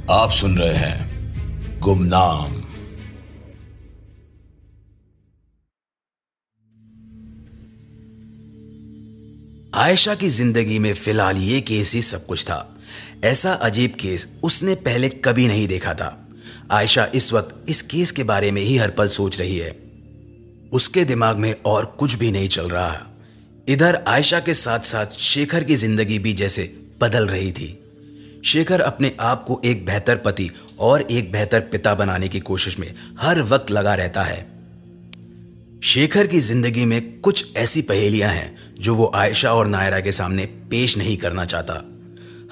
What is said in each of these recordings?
आप सुन रहे हैं गुमनाम। आयशा की जिंदगी में फिलहाल ये केस ही सब कुछ था। ऐसा अजीब केस उसने पहले कभी नहीं देखा था। आयशा इस वक्त इस केस के बारे में ही हर पल सोच रही है। उसके दिमाग में और कुछ भी नहीं चल रहा। इधर आयशा के साथ साथ शेखर की जिंदगी भी जैसे बदल रही थी। शेखर अपने आप को एक बेहतर पति और एक बेहतर पिता बनाने की कोशिश में हर वक्त लगा रहता है। शेखर की जिंदगी में कुछ ऐसी पहेलियां हैं जो वो आयशा और नायरा के सामने पेश नहीं करना चाहता।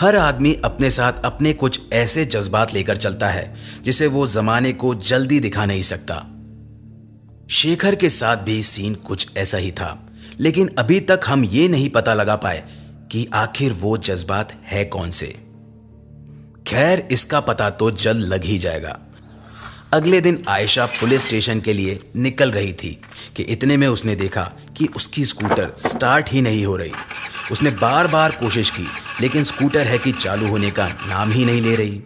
हर आदमी अपने साथ अपने कुछ ऐसे जज्बात लेकर चलता है जिसे वो जमाने को जल्दी दिखा नहीं सकता। शेखर के साथ भी सीन कुछ ऐसा ही था, लेकिन अभी तक हम ये नहीं पता लगा पाए कि आखिर वो जज्बात है कौन से। खैर, इसका पता तो जल्द लग ही जाएगा। अगले दिन आयशा पुलिस स्टेशन के लिए निकल रही थी कि इतने में उसने देखा कि उसकी स्कूटर स्टार्ट ही नहीं हो रही। उसने बार बार कोशिश की, लेकिन स्कूटर है कि चालू होने का नाम ही नहीं ले रही।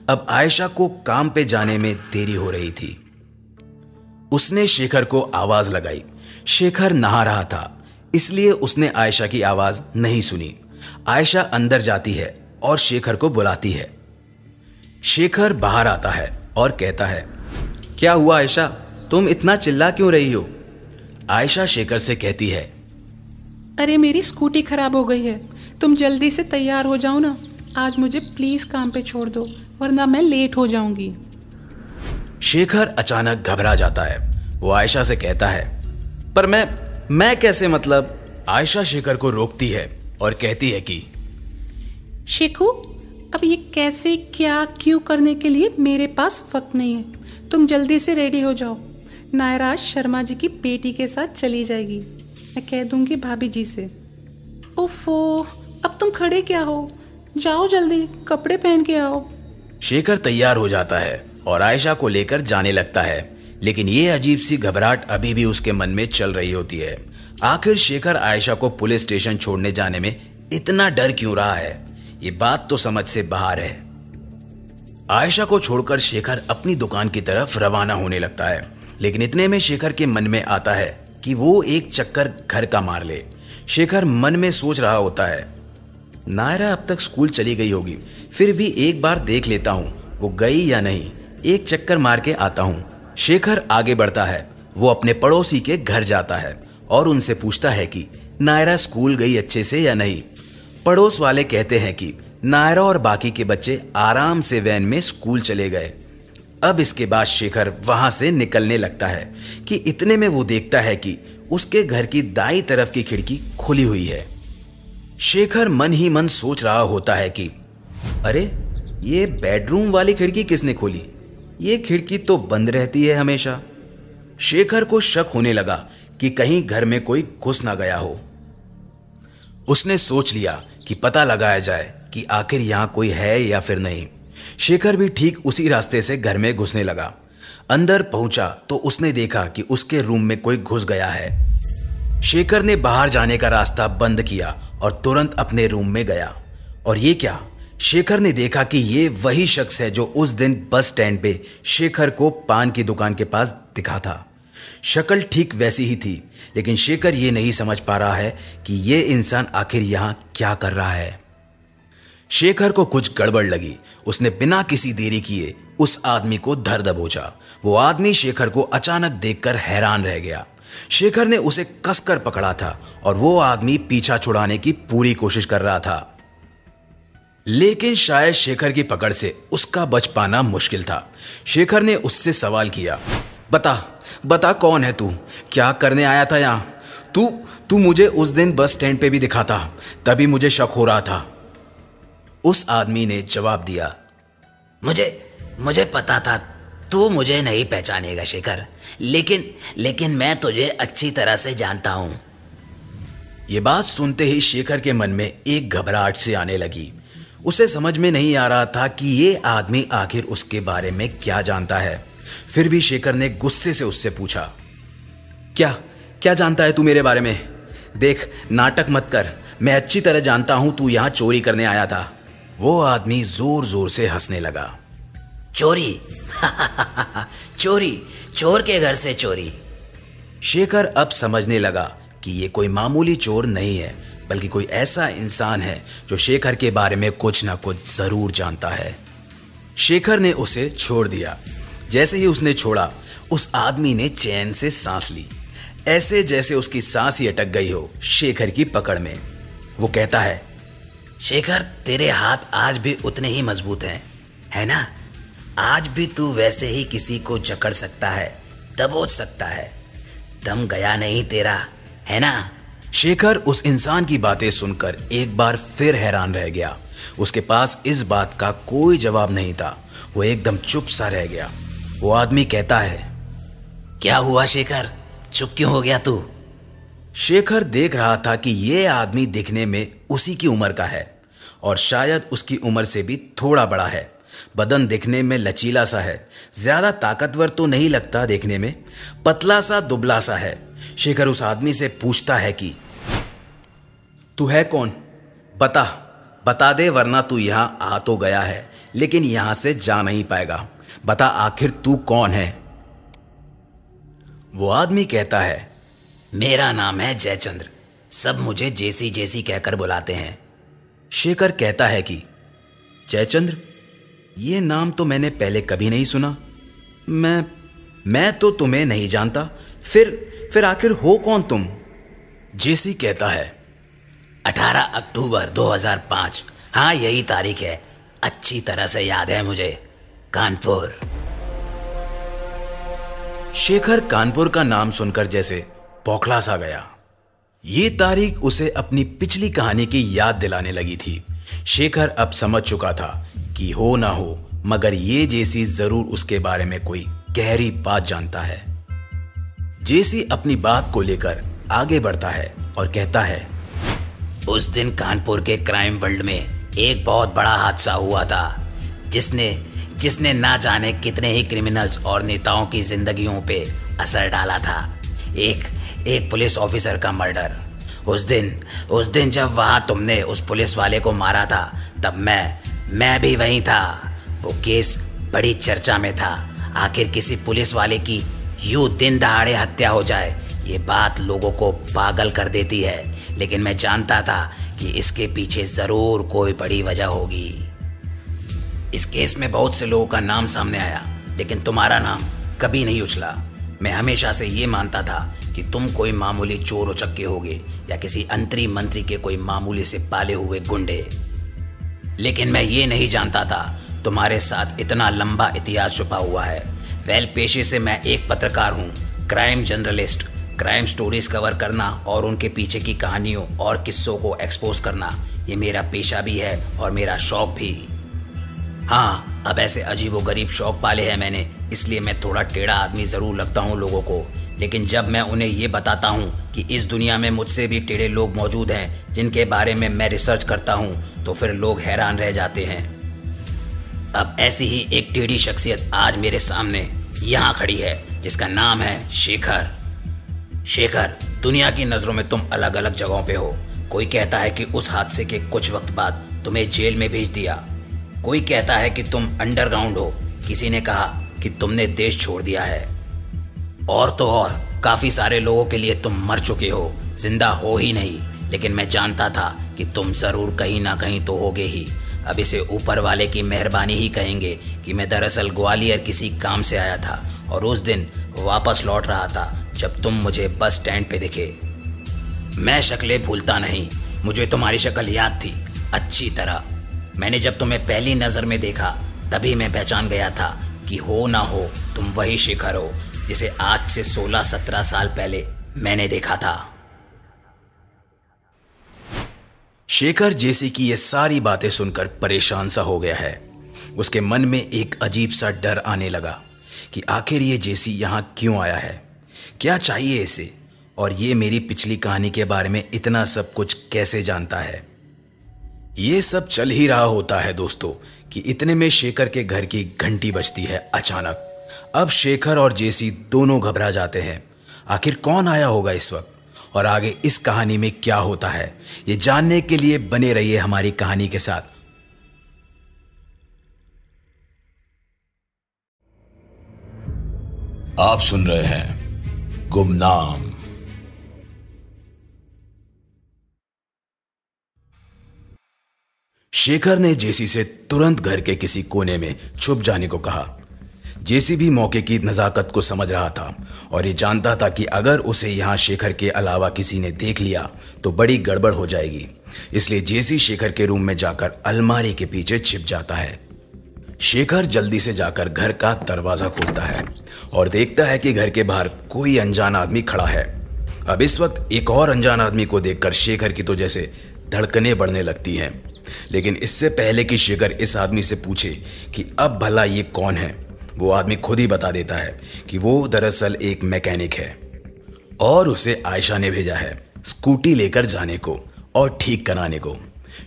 अब आयशा को काम पे जाने में देरी हो रही थी। उसने शेखर को आवाज लगाई। शेखर नहा रहा था, इसलिए उसने आयशा की आवाज नहीं सुनी। आयशा अंदर जाती है और शेखर को बुलाती है। शेखर बाहर आता है और कहता है, क्या हुआ आयशा, तुम इतना चिल्ला क्यों रही हो? आयशा शेखर से कहती है, अरे मेरी स्कूटी खराब हो गई है, तुम जल्दी से तैयार हो जाओ ना। आज मुझे प्लीज काम पे छोड़ दो, वरना मैं लेट हो जाऊंगी। शेखर अचानक घबरा जाता है। वो आयशा से कहता है, पर मैं कैसे, मतलब? आयशा शेखर को रोकती है और कहती है कि शेखू, अब ये कैसे, क्या, क्यों करने के लिए मेरे पास वक्त नहीं है। तुम जल्दी से रेडी हो जाओ। नायरा शर्मा जी की बेटी के साथ चली जाएगी। मैं कह दूंगी भाभी जी से। ओफो, अब तुम खड़े क्या हो? जाओ जल्दी, कपड़े पहन के आओ। शेखर तैयार हो जाता है और आयशा को लेकर जाने लगता है, लेकिन ये अजीब सी घबराहट अभी भी उसके मन में चल रही होती है। आखिर शेखर आयशा को पुलिस स्टेशन छोड़ने जाने में इतना डर क्यों रहा है? ये बात तो समझ से बाहर है। आयशा को छोड़कर शेखर अपनी दुकान की तरफ रवाना होने लगता है, लेकिन इतने में शेखर के मन में आता है कि वो एक चक्कर घर का मार ले। शेखर मन में सोच रहा होता है, नायरा अब तक स्कूल चली गई होगी, फिर भी एक बार देख लेता हूं वो गई या नहीं, एक चक्कर मार के आता हूं। शेखर आगे बढ़ता है। वो अपने पड़ोसी के घर जाता है और उनसे पूछता है कि नायरा स्कूल गई अच्छे से या नहीं। पड़ोस वाले कहते हैं कि नायरा और बाकी के बच्चे आराम से वैन में स्कूल चले गए। अब इसके बाद शेखर वहां से निकलने लगता है कि इतने में वो देखता है कि उसके घर की दाईं तरफ की खिड़की खुली हुई है। शेखर मन ही मन सोच रहा होता है कि अरे, ये बेडरूम वाली खिड़की किसने खोली? ये खिड़की तो बंद रहती है हमेशा। शेखर को शक होने लगा कि कहीं घर में कोई घुस ना गया हो। उसने सोच लिया कि पता लगाया जाए कि आखिर यहां कोई है या फिर नहीं। शेखर भी ठीक उसी रास्ते से घर में घुसने लगा। अंदर पहुंचा तो उसने देखा कि उसके रूम में कोई घुस गया है। शेखर ने बाहर जाने का रास्ता बंद किया और तुरंत अपने रूम में गया। और ये क्या, शेखर ने देखा कि ये वही शख्स है जो उस दिन बस स्टैंड पे शेखर को पान की दुकान के पास दिखा था। शक्ल ठीक वैसी ही थी, लेकिन शेखर ये नहीं समझ पा रहा है कि ये इंसान आखिर यहाँ क्या कर रहा है। शेखर को कुछ गड़बड़ लगी। उसने बिना किसी देरी किए उस आदमी को धर दबोचा। वो आदमी शेखर को अचानक देखकर हैरान रह गया। शेखर ने उसे कसकर पकड़ा था और वो आदमी पीछा छुड़ाने की पूरी कोशिश कर रहा था, लेकिन शायद शेखर की पकड़ से उसका बच पाना मुश्किल था। शेखर ने उससे सवाल किया, बता कौन है तू? क्या करने आया था यहाँ? तू मुझे उस दिन बस स्टैंड पे भी दिखा था, तभी मुझे शक हो रहा था। उस आदमी ने जवाब दिया, मुझे पता था तू मुझे नहीं पहचानेगा शेखर, लेकिन मैं तुझे अच्छी तरह से जानता हूं। ये बात सुनते ही शेखर के मन में एक घबराहट सी आने लगी। उसे समझ में नहीं आ रहा था कि ये आदमी आखिर उसके बारे में क्या जानता है। फिर भी शेखर ने गुस्से से उससे पूछा, क्या जानता है तू मेरे बारे में? देख, नाटक मत कर, मैं अच्छी तरह जानता हूं तू यहां चोरी करने आया था। वो आदमी जोर जोर से हंसने लगा। चोरी? चोरी? चोर के घर से चोरी? शेखर अब समझने लगा कि ये कोई मामूली चोर नहीं है, बल्कि कोई ऐसा इंसान है जो शेखर के बारे में कुछ ना कुछ जरूर जानता है। शेखर ने उसे छोड़ दिया। जैसे ही उसने छोड़ा, उस आदमी ने चैन से सांस ली, ऐसे जैसे उसकी सांस ही अटक गई हो शेखर की पकड़ में। वो कहता है, शेखर, तेरे हाथ आज भी उतने ही मजबूत हैं, है ना? आज भी तू वैसे ही किसी को जकड़ सकता है, दबोच सकता है। दम गया नहीं तेरा, है ना? शेखर उस इंसान की बातें सुनकर एक बार फिर हैरान रह गया। उसके पास इस बात का कोई जवाब नहीं था। वो एकदम चुप सा रह गया। वो आदमी कहता है, क्या हुआ शेखर, चुप क्यों हो गया तू? शेखर देख रहा था कि ये आदमी दिखने में उसी की उम्र का है और शायद उसकी उम्र से भी थोड़ा बड़ा है। बदन दिखने में लचीला सा है, ज्यादा ताकतवर तो नहीं लगता देखने में, पतला सा दुबला सा है। शेखर उस आदमी से पूछता है कि तू है कौन? बता दे, वरना तू यहां आ तो गया है लेकिन यहां से जा नहीं पाएगा। बता आखिर तू कौन है? वो आदमी कहता है, मेरा नाम है जयचंद्र, सब मुझे जेसी जेसी कहकर बुलाते हैं। शेखर कहता है कि जयचंद्र, ये नाम तो मैंने पहले कभी नहीं सुना। मैं तो तुम्हें नहीं जानता। फिर आखिर हो कौन तुम? जेसी कहता है, 18 अक्टूबर 2005, हाँ यही तारीख है, अच्छी तरह से याद है मुझे, कानपुर। शेखर कानपुर का नाम सुनकर जैसे बौखला सा गया। ये तारीख उसे अपनी पिछली कहानी की याद दिलाने लगी थी। शेखर अब समझ चुका था कि हो ना हो मगर ये जेसी जरूर उसके बारे में कोई गहरी बात जानता है। जेसी अपनी बात को लेकर आगे बढ़ता है और कहता है, उस दिन कानपुर के क्राइम वर्ल्ड में एक बहुत बड़ा हादसा हुआ था जिसने ना जाने कितने ही क्रिमिनल्स और नेताओं की जिंदगियों पे असर डाला था। एक पुलिस ऑफिसर का मर्डर। उस दिन जब वहां तुमने उस पुलिस वाले को मारा था, तब मैं भी वहीं था। वो केस बड़ी चर्चा में था। आखिर किसी पुलिस वाले की यूं दिन दहाड़े हत्या हो जाए, ये बात लोगों को पागल कर देती है। लेकिन मैं जानता था कि इसके पीछे जरूर कोई बड़ी वजह होगी। इस केस में बहुत से लोगों का नाम सामने आया, लेकिन तुम्हारा नाम कभी नहीं उछला। मैं हमेशा से ये मानता था कि तुम कोई मामूली चोर उचक्के होगे या किसी अंतरी मंत्री के कोई मामूली से पाले हुए गुंडे। लेकिन मैं ये नहीं जानता था तुम्हारे साथ इतना लंबा इतिहास छुपा हुआ है। पेशे से मैं एक पत्रकार हूँ, crime journalist. Crime stories cover करना और उनके पीछे की कहानियों और किस्सों को एक्सपोज करना, ये मेरा पेशा भी है और मेरा शौक भी। हाँ, अब ऐसे अजीबोगरीब शौक पाले हैं मैंने, इसलिए मैं थोड़ा टेढ़ा आदमी ज़रूर लगता हूँ लोगों को। लेकिन जब मैं उन्हें ये बताता हूँ कि इस दुनिया में मुझसे भी टेढ़े लोग मौजूद हैं जिनके बारे में मैं रिसर्च करता हूँ, तो फिर लोग हैरान रह जाते हैं। अब ऐसी ही एक टेढ़ी शख्सियत आज मेरे सामने यहाँ खड़ी है, जिसका नाम है शेखर। शेखर, दुनिया की नज़रों में तुम अलग अलग जगहों पे हो। कोई कहता है कि उस हादसे के कुछ वक्त बाद तुम्हें जेल में भेज दिया। कोई कहता है कि तुम अंडरग्राउंड हो। किसी ने कहा कि तुमने देश छोड़ दिया है। और तो और काफ़ी सारे लोगों के लिए तुम मर चुके हो, जिंदा हो ही नहीं। लेकिन मैं जानता था कि तुम ज़रूर कहीं ना कहीं तो होगे ही। अब इसे ऊपर वाले की मेहरबानी ही कहेंगे कि मैं दरअसल ग्वालियर किसी काम से आया था और उस दिन वापस लौट रहा था जब तुम मुझे बस स्टैंड पे दिखे। मैं शक्लें भूलता नहीं, मुझे तुम्हारी शक्ल याद थी अच्छी तरह। मैंने जब तुम्हें पहली नज़र में देखा तभी मैं पहचान गया था कि हो ना हो तुम वही शेखर हो जिसे आज से 16-17 साल पहले मैंने देखा था। शेखर जेसी की ये सारी बातें सुनकर परेशान सा हो गया है। उसके मन में एक अजीब सा डर आने लगा कि आखिर ये जेसी यहाँ क्यों आया है, क्या चाहिए इसे, और ये मेरी पिछली कहानी के बारे में इतना सब कुछ कैसे जानता है। ये सब चल ही रहा होता है दोस्तों कि इतने में शेखर के घर की घंटी बजती है अचानक। अब शेखर और जेसी दोनों घबरा जाते हैं। आखिर कौन आया होगा इस वक्त और आगे इस कहानी में क्या होता है, ये जानने के लिए बने रहिए हमारी कहानी के साथ। आप सुन रहे हैं गुमनाम। शेखर ने जेसी से तुरंत घर के किसी कोने में छुप जाने को कहा। जेसी भी मौके की नज़ाकत को समझ रहा था और ये जानता था कि अगर उसे यहाँ शेखर के अलावा किसी ने देख लिया तो बड़ी गड़बड़ हो जाएगी। इसलिए जेसी शेखर के रूम में जाकर अलमारी के पीछे छिप जाता है। शेखर जल्दी से जाकर घर का दरवाजा खोलता है और देखता है कि घर के बाहर कोई अनजान आदमी खड़ा है। अब इस वक्त एक और अनजान आदमी को देखकर शेखर की तो जैसे धड़कनें बढ़ने लगती हैं। लेकिन इससे पहले कि शेखर इस आदमी से पूछे कि अब भला ये कौन है, वो आदमी खुद ही बता देता है कि वो दरअसल एक मैकेनिक है और उसे आयशा ने भेजा है स्कूटी लेकर जाने को और ठीक कराने को।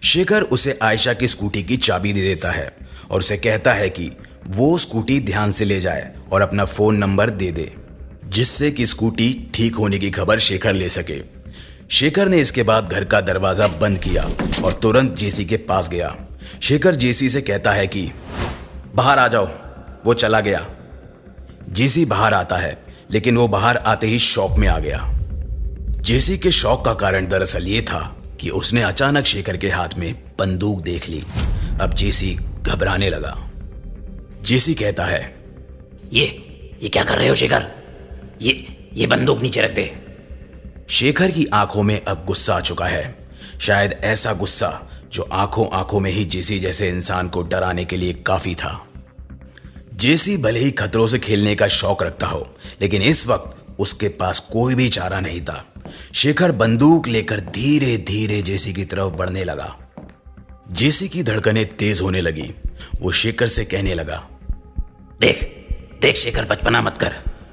शेखर उसे आयशा की स्कूटी की चाबी दे देता है और उसे कहता है कि वो स्कूटी ध्यान से ले जाए और अपना फ़ोन नंबर दे दे, जिससे कि स्कूटी ठीक होने की खबर शेखर ले सके। शेखर ने इसके बाद घर का दरवाज़ा बंद किया और तुरंत जेसी के पास गया। शेखर जेसी से कहता है कि बाहर आ जाओ, वो चला गया। जेसी बाहर आता है, लेकिन वो बाहर आते ही शॉक में आ गया। जेसी के शॉक का कारण दरअसल ये था कि उसने अचानक शेखर के हाथ में बंदूक देख ली। अब जेसी घबराने लगा। जेसी कहता है, ये क्या कर रहे हो शेखर? ये बंदूक नीचे रख दे। शेखर की आंखों में अब गुस्सा आ चुका है, शायद ऐसा गुस्सा जो आंखों में ही जेसी जैसे इंसान को डराने के लिए काफी था। जेसी भले ही खतरों से खेलने का शौक रखता हो, लेकिन इस वक्त उसके पास कोई भी चारा नहीं था। शेखर बंदूक लेकर धीरे धीरे जेसी की तरफ बढ़ने लगा। जेसी की धड़कनें तेज होने लगी। वो शेखर से कहने लगा, देख शेखर, बचपना मत कर।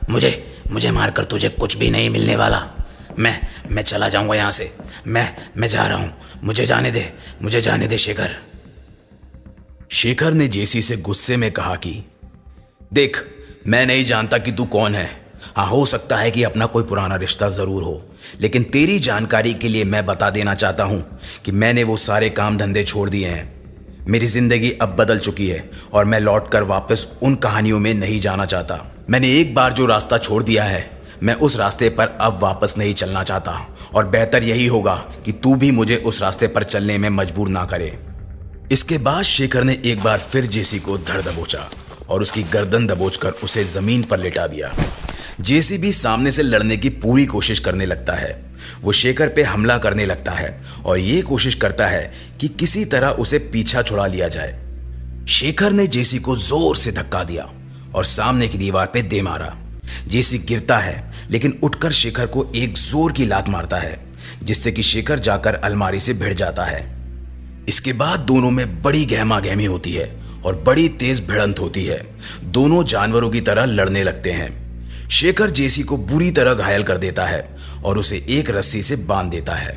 मुझे मारकर तुझे कुछ भी नहीं मिलने वाला। मैं चला जाऊंगा यहां से। मैं जा रहा हूं, मुझे जाने दे शेखर। शेखर ने जेसी से गुस्से में कहा कि देख, मैं नहीं जानता कि तू कौन है। हाँ, हो सकता है कि अपना कोई पुराना रिश्ता जरूर हो, लेकिन तेरी जानकारी के लिए मैं बता देना चाहता हूं कि मैंने वो सारे काम धंधे छोड़ दिए हैं। मेरी जिंदगी अब बदल चुकी है और मैं लौटकर वापस उन कहानियों में नहीं जाना चाहता। मैंने एक बार जो रास्ता छोड़ दिया है, मैं उस रास्ते पर अब वापस नहीं चलना चाहता और बेहतर यही होगा कि तू भी मुझे उस रास्ते पर चलने में मजबूर ना करे। इसके बाद शेखर ने एक बार फिर जेसी को धड़ दबोचा और उसकी गर्दन दबोचकर उसे जमीन पर लेटा दिया। जेसी भी सामने से लड़ने की पूरी कोशिश करने लगता है। वो शेखर पे हमला करने लगता है और ये कोशिश करता है कि किसी तरह उसे पीछा छुड़ा लिया जाए। शेखर ने जेसी को जोर से धक्का दिया और सामने की दीवार पे दे मारा। जेसी गिरता है, लेकिन उठकर शेखर को एक जोर की लात मारता है, जिससे कि शेखर जाकर अलमारी से भिड़ जाता है। इसके बाद दोनों में बड़ी गहमागहमी होती है और बड़ी तेज भिड़ंत होती है। दोनों जानवरों की तरह लड़ने लगते हैं। शेखर जेसी को बुरी तरह घायल कर देता है और उसे एक रस्सी से बांध देता है।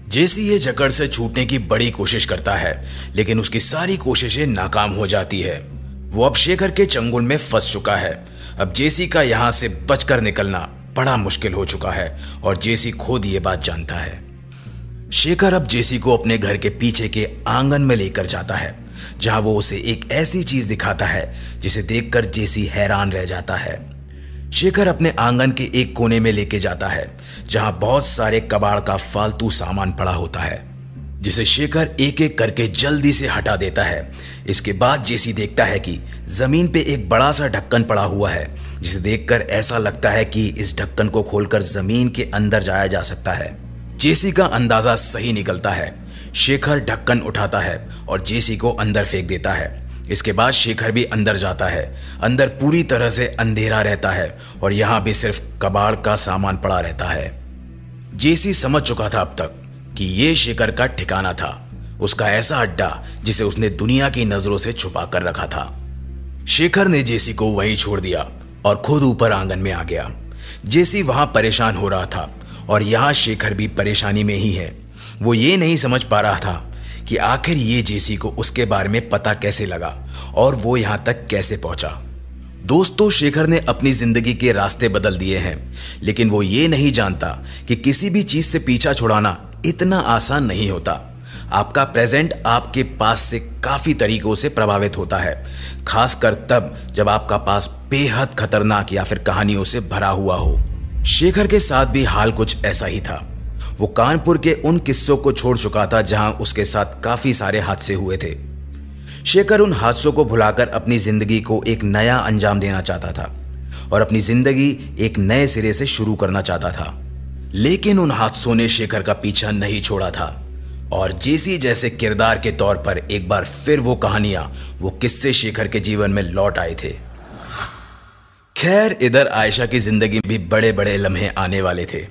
जेसी ये जकड़ से छूटने की बड़ी कोशिश करता है, लेकिन उसकी सारी कोशिशें नाकाम हो जाती है। वो अब शेखर के चंगुल में फंस चुका है। अब जेसी का यहां से बचकर निकलना बड़ा मुश्किल हो चुका है और जेसी खुद ये बात जानता है। शेखर अब जेसी को अपने घर के पीछे के आंगन में लेकर जाता है, जहां वो उसे एक ऐसी चीज दिखाता है जिसे देखकर जेसी हैरान रह जाता है। शेखर अपने आंगन के एक कोने में लेके जाता है, जहां बहुत सारे कबाड़ का फालतू सामान पड़ा होता है, जिसे शेखर एक एक करके जल्दी से हटा देता है। इसके बाद जेसी देखता है कि जमीन पे एक बड़ा सा ढक्कन पड़ा हुआ है, जिसे देखकर ऐसा लगता है कि इस ढक्कन को खोलकर जमीन के अंदर जाया जा सकता है। जेसी का अंदाजा सही निकलता है। शेखर ढक्कन उठाता है और जेसी को अंदर फेंक देता है। इसके बाद शेखर भी अंदर जाता है। अंदर पूरी तरह से अंधेरा रहता है और यहां भी सिर्फ कबाड़ का सामान पड़ा रहता है। जेसी समझ चुका था अब तक कि ये शेखर का ठिकाना था, उसका ऐसा अड्डा जिसे उसने दुनिया की नजरों से छुपा कर रखा था। शेखर ने जेसी को वहीं छोड़ दिया और खुद ऊपर आंगन में आ गया। जेसी वहां परेशान हो रहा था और यहां शेखर भी परेशानी में ही है। वो ये नहीं समझ पा रहा था कि आखिर ये जेसी को उसके बारे में पता कैसे लगा और वो यहां तक कैसे पहुंचा। दोस्तों, शेखर ने अपनी जिंदगी के रास्ते बदल दिए हैं, लेकिन वो ये नहीं जानता कि किसी भी चीज से पीछा छुड़ाना इतना आसान नहीं होता। आपका प्रेजेंट आपके पास से काफी तरीकों से प्रभावित होता है, खासकर तब जब आपका पास बेहद खतरनाक या फिर कहानियों से भरा हुआ हो। शेखर के साथ भी हाल कुछ ऐसा ही था। वो कानपुर के उन किस्सों को छोड़ चुका था जहां उसके साथ काफी सारे हादसे हुए थे। शेखर उन हादसों को भुलाकर अपनी जिंदगी को एक नया अंजाम देना चाहता था और अपनी जिंदगी एक नए सिरे से शुरू करना चाहता था। लेकिन उन हादसों ने शेखर का पीछा नहीं छोड़ा था और जेसी जैसे किरदार के तौर पर एक बार फिर वो कहानियां, वो किस्से शेखर के जीवन में लौट आए थे। खैर, इधर आयशा की जिंदगी में भी बड़े बड़े लम्हे आने वाले थे।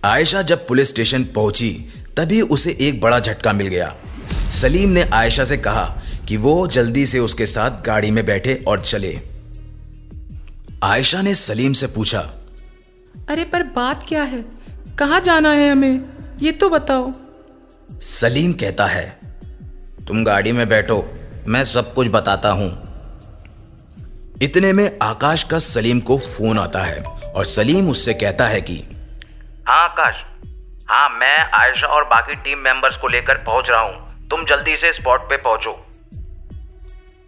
आयशा जब पुलिस स्टेशन पहुंची तभी उसे एक बड़ा झटका मिल गया। सलीम ने आयशा से कहा कि वो जल्दी से उसके साथ गाड़ी में बैठे और चले। आयशा ने सलीम से पूछा, अरे पर बात क्या है, कहाँ जाना है हमें, ये तो बताओ। सलीम कहता है, तुम गाड़ी में बैठो, मैं सब कुछ बताता हूं। इतने में आकाश का सलीम को फोन आता है और सलीम उससे कहता है कि हाँ आकाश, हाँ मैं आयशा और बाकी टीम मेंबर्स को लेकर पहुंच रहा हूं, तुम जल्दी से स्पॉट पे पहुंचो।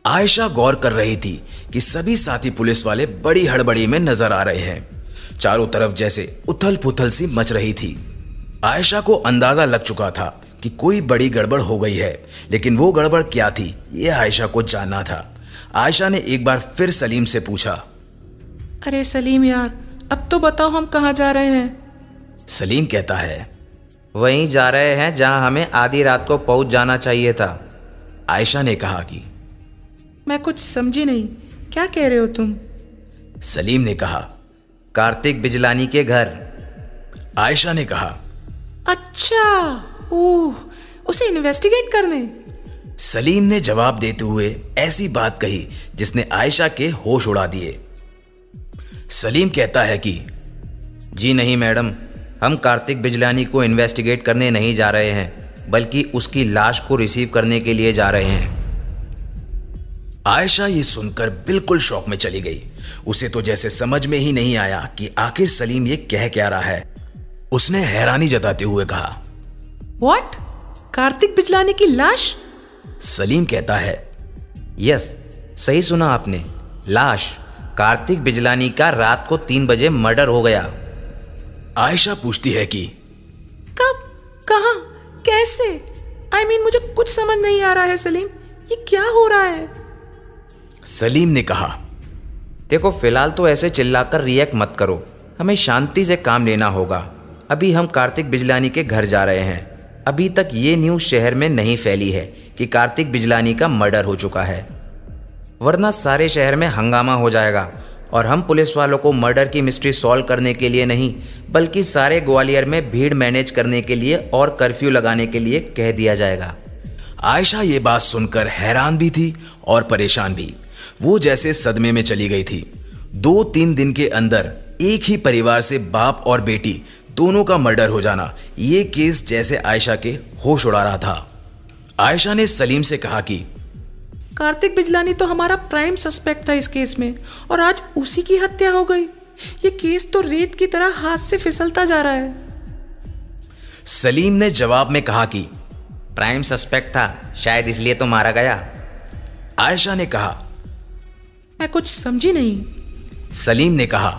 आयशा गौर कर रही थी कि सभी साथी पुलिस वाले बड़ी हड़बड़ी में नजर आ रहे हैं। चारों तरफ जैसे उथल पुथल सी मच रही थी। आयशा को अंदाजा लग चुका था कि कोई बड़ी गड़बड़ हो गई है, लेकिन वो गड़बड़ क्या थी ये आयशा को जानना था। आयशा ने एक बार फिर सलीम से पूछा, अरे सलीम यार, अब तो बताओ हम कहाँ जा रहे हैं। सलीम कहता है, वहीं जा रहे हैं जहां हमें आधी रात को पहुंच जाना चाहिए था। आयशा ने कहा कि मैं कुछ समझी नहीं, क्या कह रहे हो तुम। सलीम ने कहा, कार्तिक बिजलानी के घर। आयशा ने कहा, अच्छा, ओह, उसे इन्वेस्टिगेट करने। सलीम ने जवाब देते हुए ऐसी बात कही जिसने आयशा के होश उड़ा दिए। सलीम कहता है कि जी नहीं मैडम, हम कार्तिक बिजलानी को इन्वेस्टिगेट करने नहीं जा रहे हैं, बल्कि उसकी लाश को रिसीव करने के लिए जा रहे हैं। आयशा ये सुनकर बिल्कुल शॉक में चली गई। उसे तो जैसे समझ में ही नहीं आया कि आखिर सलीम ये कह क्या रहा है। उसने हैरानी जताते हुए कहा, व्हाट, कार्तिक बिजलानी की लाश। सलीम कहता है, यस, सही सुना आपने, लाश। कार्तिक बिजलानी का रात को 3 बजे मर्डर हो गया। आयशा पूछती है कि कब, कहाँ, कैसे। आई मीन मुझे कुछ समझ नहीं आ रहा है सलीम, ये क्या हो रहा है। सलीम ने कहा, देखो फिलहाल तो ऐसे चिल्लाकर रिएक्ट मत करो, हमें शांति से काम लेना होगा। अभी हम कार्तिक बिजलानी के घर जा रहे हैं। अभी तक ये न्यूज़ शहर में नहीं फैली है कि कार्तिक बिजलानी का मर्डर हो चुका है, वरना सारे शहर में हंगामा हो जाएगा और हम पुलिस वालों को मर्डर की मिस्ट्री सॉल्व करने के लिए नहीं, बल्कि सारे ग्वालियर में भीड़ मैनेज करने के लिए और कर्फ्यू लगाने के लिए कह दिया जाएगा। आयशा ये बात सुनकर हैरान भी थी और परेशान भी। वो जैसे सदमे में चली गई थी। 2-3 दिन के अंदर एक ही परिवार से बाप और बेटी दोनों का मर्डर हो जाना, ये केस जैसे आयशा के होश उड़ा रहा था। आयशा ने सलीम से कहा कि कार्तिक बिजलानी तो हमारा प्राइम सस्पेक्ट था इस केस में, और आज उसी की हत्या हो गई। ये केस तो रेत की तरह हाथ से फिसलता जा रहा है। सलीम ने जवाब में कहा कि प्राइम सस्पेक्ट था, शायद इसलिए तो मारा गया। आयशा ने कहा, मैं कुछ समझी नहीं। सलीम ने कहा,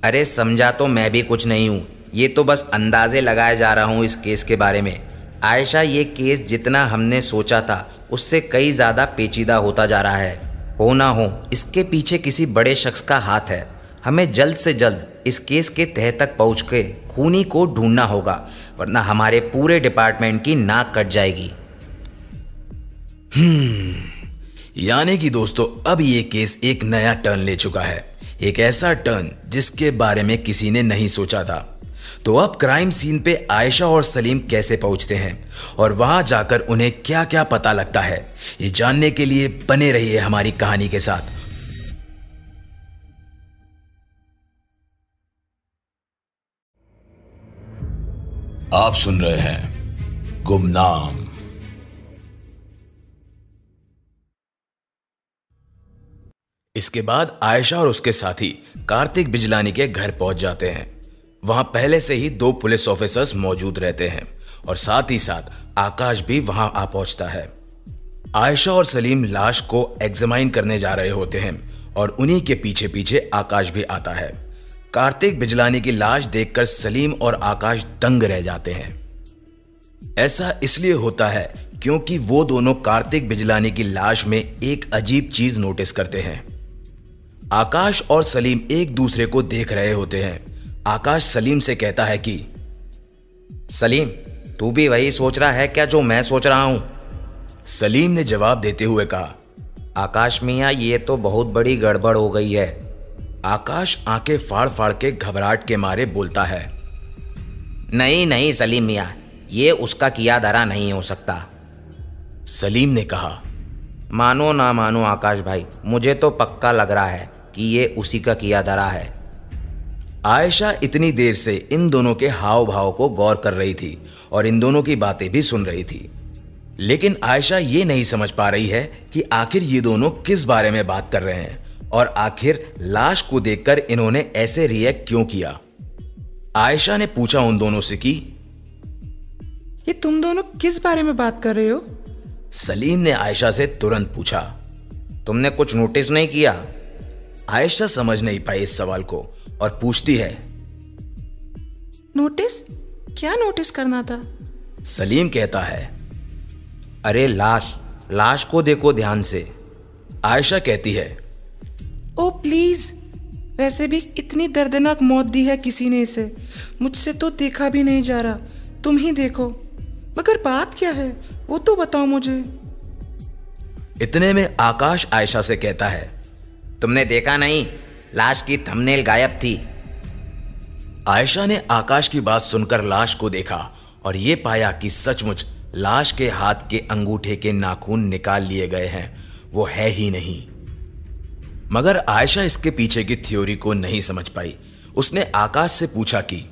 अरे समझा तो मैं भी कुछ नहीं हूं, ये तो बस अंदाजे लगाए जा रहा हूं इस केस के बारे में। आयशा, ये केस जितना हमने सोचा था उससे कई ज़्यादा पेचीदा होता जा रहा है। हो ना हो इसके पीछे किसी बड़े शख्स का हाथ है। हमें जल्द से जल्द इस केस के तह तक पहुंच के खूनी को ढूंढना होगा, वरना हमारे पूरे डिपार्टमेंट की नाक कट जाएगी। यानी कि दोस्तों, अब ये केस एक नया टर्न ले चुका है, एक ऐसा टर्न जिसके बारे में किसी ने नहीं सोचा था। तो अब क्राइम सीन पे आयशा और सलीम कैसे पहुंचते हैं और वहां जाकर उन्हें क्या क्या पता लगता है, ये जानने के लिए बने रहिए हमारी कहानी के साथ। आप सुन रहे हैं गुमनाम। इसके बाद आयशा और उसके साथी कार्तिक बिजलानी के घर पहुंच जाते हैं। वहां पहले से ही 2 पुलिस ऑफिसर्स मौजूद रहते हैं और साथ ही साथ आकाश भी वहां आ पहुंचता है। आयशा और सलीम लाश को एग्जामाइन करने जा रहे होते हैं और उन्हीं के पीछे पीछे आकाश भी आता है। कार्तिक बिजलानी की लाश देखकर सलीम और आकाश दंग रह जाते हैं। ऐसा इसलिए होता है क्योंकि वो दोनों कार्तिक बिजलानी की लाश में एक अजीब चीज नोटिस करते हैं। आकाश और सलीम एक दूसरे को देख रहे होते हैं। आकाश सलीम से कहता है कि सलीम, तू भी वही सोच रहा है क्या जो मैं सोच रहा हूं? सलीम ने जवाब देते हुए कहा, आकाश मियां, ये तो बहुत बड़ी गड़बड़ हो गई है। आकाश आंखें फाड़ फाड़ के घबराहट के मारे बोलता है, नहीं नहीं सलीम मियां, ये उसका किया धरा नहीं हो सकता। सलीम ने कहा, मानो ना मानो आकाश भाई, मुझे तो पक्का लग रहा है कि ये उसी का किया धरा है। आयशा इतनी देर से इन दोनों के हाव भाव को गौर कर रही थी और इन दोनों की बातें भी सुन रही थी, लेकिन आयशा ये नहीं समझ पा रही है कि आखिर ये दोनों किस बारे में बात कर रहे हैं और आखिर लाश को देखकर इन्होंने ऐसे रिएक्ट क्यों किया। आयशा ने पूछा उन दोनों से कि ये तुम दोनों किस बारे में बात कर रहे हो? सलीम ने आयशा से तुरंत पूछा, तुमने कुछ नोटिस नहीं किया? आयशा समझ नहीं पाई इस सवाल को और पूछती है, नोटिस? क्या नोटिस करना था? सलीम कहता है, अरे लाश को देखो ध्यान से। आयशा कहती है, ओ प्लीज, वैसे भी इतनी दर्दनाक मौत दी है किसी ने इसे, मुझसे तो देखा भी नहीं जा रहा, तुम ही देखो। मगर बात क्या है वो तो बताओ मुझे। इतने में आकाश आयशा से कहता है, तुमने देखा नहीं, लाश की थंबनेल गायब थी। आयशा ने आकाश की बात सुनकर लाश को देखा और यह पाया कि सचमुच लाश के हाथ के अंगूठे के नाखून निकाल लिए गए हैं, वो है ही नहीं। मगर आयशा इसके पीछे की थ्योरी को नहीं समझ पाई। उसने आकाश से पूछा कि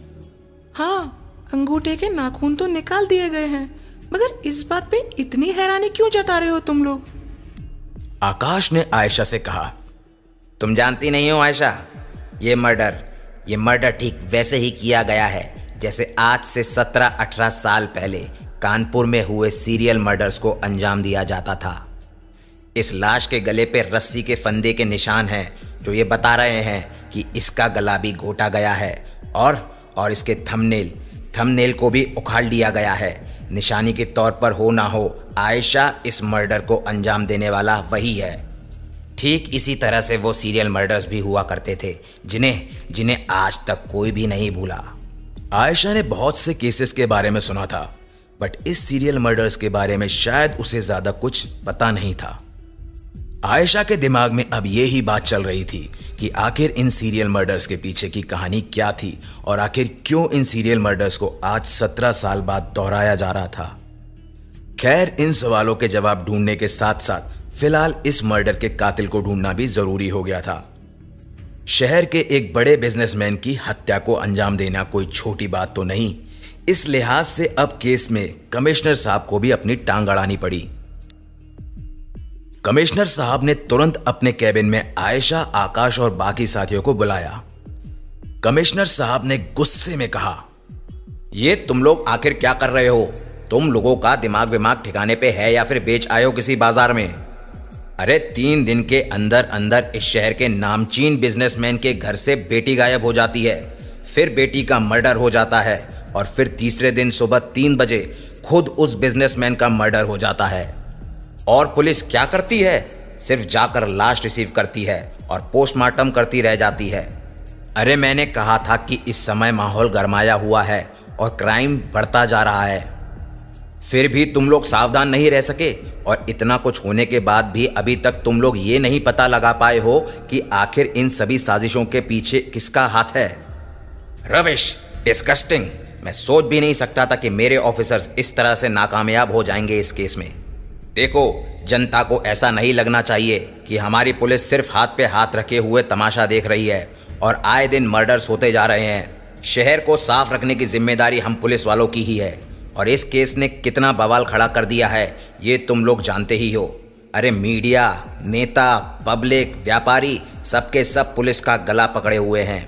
हाँ, अंगूठे के नाखून तो निकाल दिए गए हैं, मगर इस बात पे इतनी हैरानी क्यों जता रहे हो तुम लोग? आकाश ने आयशा से कहा, तुम जानती नहीं हो आयशा, ये मर्डर ठीक वैसे ही किया गया है जैसे आज से 17-18 साल पहले कानपुर में हुए सीरियल मर्डर्स को अंजाम दिया जाता था। इस लाश के गले पे रस्सी के फंदे के निशान हैं जो ये बता रहे हैं कि इसका गला भी घोटा गया है और इसके थंबनेल को भी उखाड़ लिया गया है। निशानी के तौर पर हो ना हो, आयशा इस मर्डर को अंजाम देने वाला वही है। ठीक इसी तरह से वो सीरियल मर्डर्स भी हुआ करते थे जिन्हें आज तक कोई भी नहीं भूला। आयशा ने बहुत से केसेस के बारे में सुना था, बट इस सीरियल मर्डर्स के बारे में शायद उसे ज्यादा कुछ पता नहीं था। आयशा के दिमाग में अब ये ही बात चल रही थी कि आखिर इन सीरियल मर्डर्स के पीछे की कहानी क्या थी और आखिर क्यों इन सीरियल मर्डर्स को आज 17 साल बाद दोहराया जा रहा था। खैर, इन सवालों के जवाब ढूंढने के साथ साथ फिलहाल इस मर्डर के कातिल को ढूंढना भी जरूरी हो गया था। शहर के एक बड़े बिजनेसमैन की हत्या को अंजाम देना कोई छोटी बात तो नहीं। इस लिहाज से अब केस में कमिश्नर साहब को भी अपनी टांग अड़ानी पड़ी। कमिश्नर साहब ने तुरंत अपने कैबिन में आयशा, आकाश और बाकी साथियों को बुलाया। कमिश्नर साहब ने गुस्से में कहा, ये तुम लोग आखिर क्या कर रहे हो? तुम लोगों का दिमाग ठिकाने पे है या फिर बेच आए हो किसी बाजार में? अरे 3 दिन के अंदर अंदर इस शहर के नामचीन बिजनेसमैन के घर से बेटी गायब हो जाती है, फिर बेटी का मर्डर हो जाता है और फिर तीसरे दिन सुबह 3 बजे खुद उस बिजनेसमैन का मर्डर हो जाता है। और पुलिस क्या करती है? सिर्फ जाकर लाश रिसीव करती है और पोस्टमार्टम करती रह जाती है। अरे मैंने कहा था कि इस समय माहौल गरमाया हुआ है और क्राइम बढ़ता जा रहा है, फिर भी तुम लोग सावधान नहीं रह सके और इतना कुछ होने के बाद भी अभी तक तुम लोग ये नहीं पता लगा पाए हो कि आखिर इन सभी साजिशों के पीछे किसका हाथ है। Rubbish, disgusting. मैं सोच भी नहीं सकता था कि मेरे ऑफिसर्स इस तरह से नाकामयाब हो जाएंगे इस केस में। देखो, जनता को ऐसा नहीं लगना चाहिए कि हमारी पुलिस सिर्फ हाथ पे हाथ रखे हुए तमाशा देख रही है और आए दिन मर्डर्स होते जा रहे हैं। शहर को साफ रखने की जिम्मेदारी हम पुलिस वालों की ही है और इस केस ने कितना बवाल खड़ा कर दिया है ये तुम लोग जानते ही हो। अरे मीडिया, नेता, पब्लिक, व्यापारी सबके सब पुलिस का गला पकड़े हुए हैं।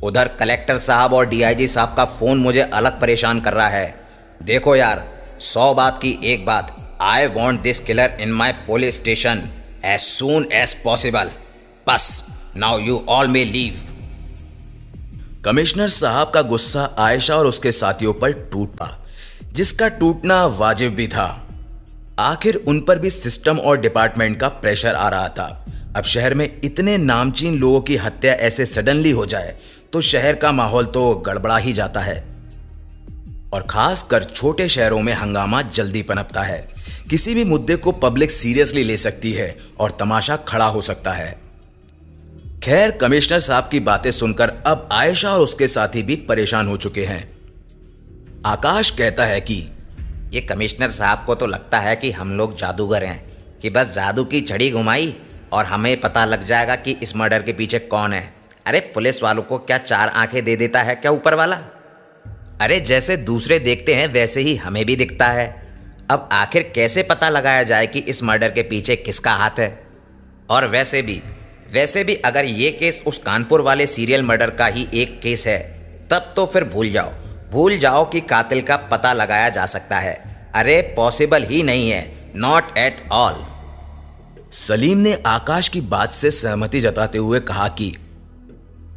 उधर कलेक्टर साहब और डीआईजी साहब का फ़ोन मुझे अलग परेशान कर रहा है। देखो यार, 100 बात की एक बात, I want this killer in my police station as soon as possible. बस, now you all may leave. Commissioner साहब का गुस्सा आयशा और उसके साथियों पर टूटा, जिसका टूटना वाजिब भी था। आखिर उन पर भी सिस्टम और डिपार्टमेंट का प्रेशर आ रहा था। अब शहर में इतने नामचीन लोगों की हत्या ऐसे सडनली हो जाए तो शहर का माहौल तो गड़बड़ा ही जाता है, और खासकर छोटे शहरों में हंगामा जल्दी पनपता है। किसी भी मुद्दे को पब्लिक सीरियसली ले सकती है और तमाशा खड़ा हो सकता है। खैर, कमिश्नर साहब की बातें सुनकर अब आयशा और उसके साथी भी परेशान हो चुके हैं। आकाश कहता है कि ये कमिश्नर साहब को तो लगता है कि हम लोग जादूगर हैं, कि बस जादू की छड़ी घुमाई और हमें पता लग जाएगा कि इस मर्डर के पीछे कौन है। अरे पुलिस वालों को क्या 4 आंखें दे देता है क्या ऊपर वाला? अरे जैसे दूसरे देखते हैं वैसे ही हमें भी दिखता है। अब आखिर कैसे पता लगाया जाए कि इस मर्डर के पीछे किसका हाथ है? और वैसे भी अगर ये केस उस कानपुर वाले सीरियल मर्डर का ही एक केस है, तब तो फिर भूल जाओ कि कातिल का पता लगाया जा सकता है। अरे पॉसिबल ही नहीं है, नॉट एट ऑल। सलीम ने आकाश की बात से सहमति जताते हुए कहा कि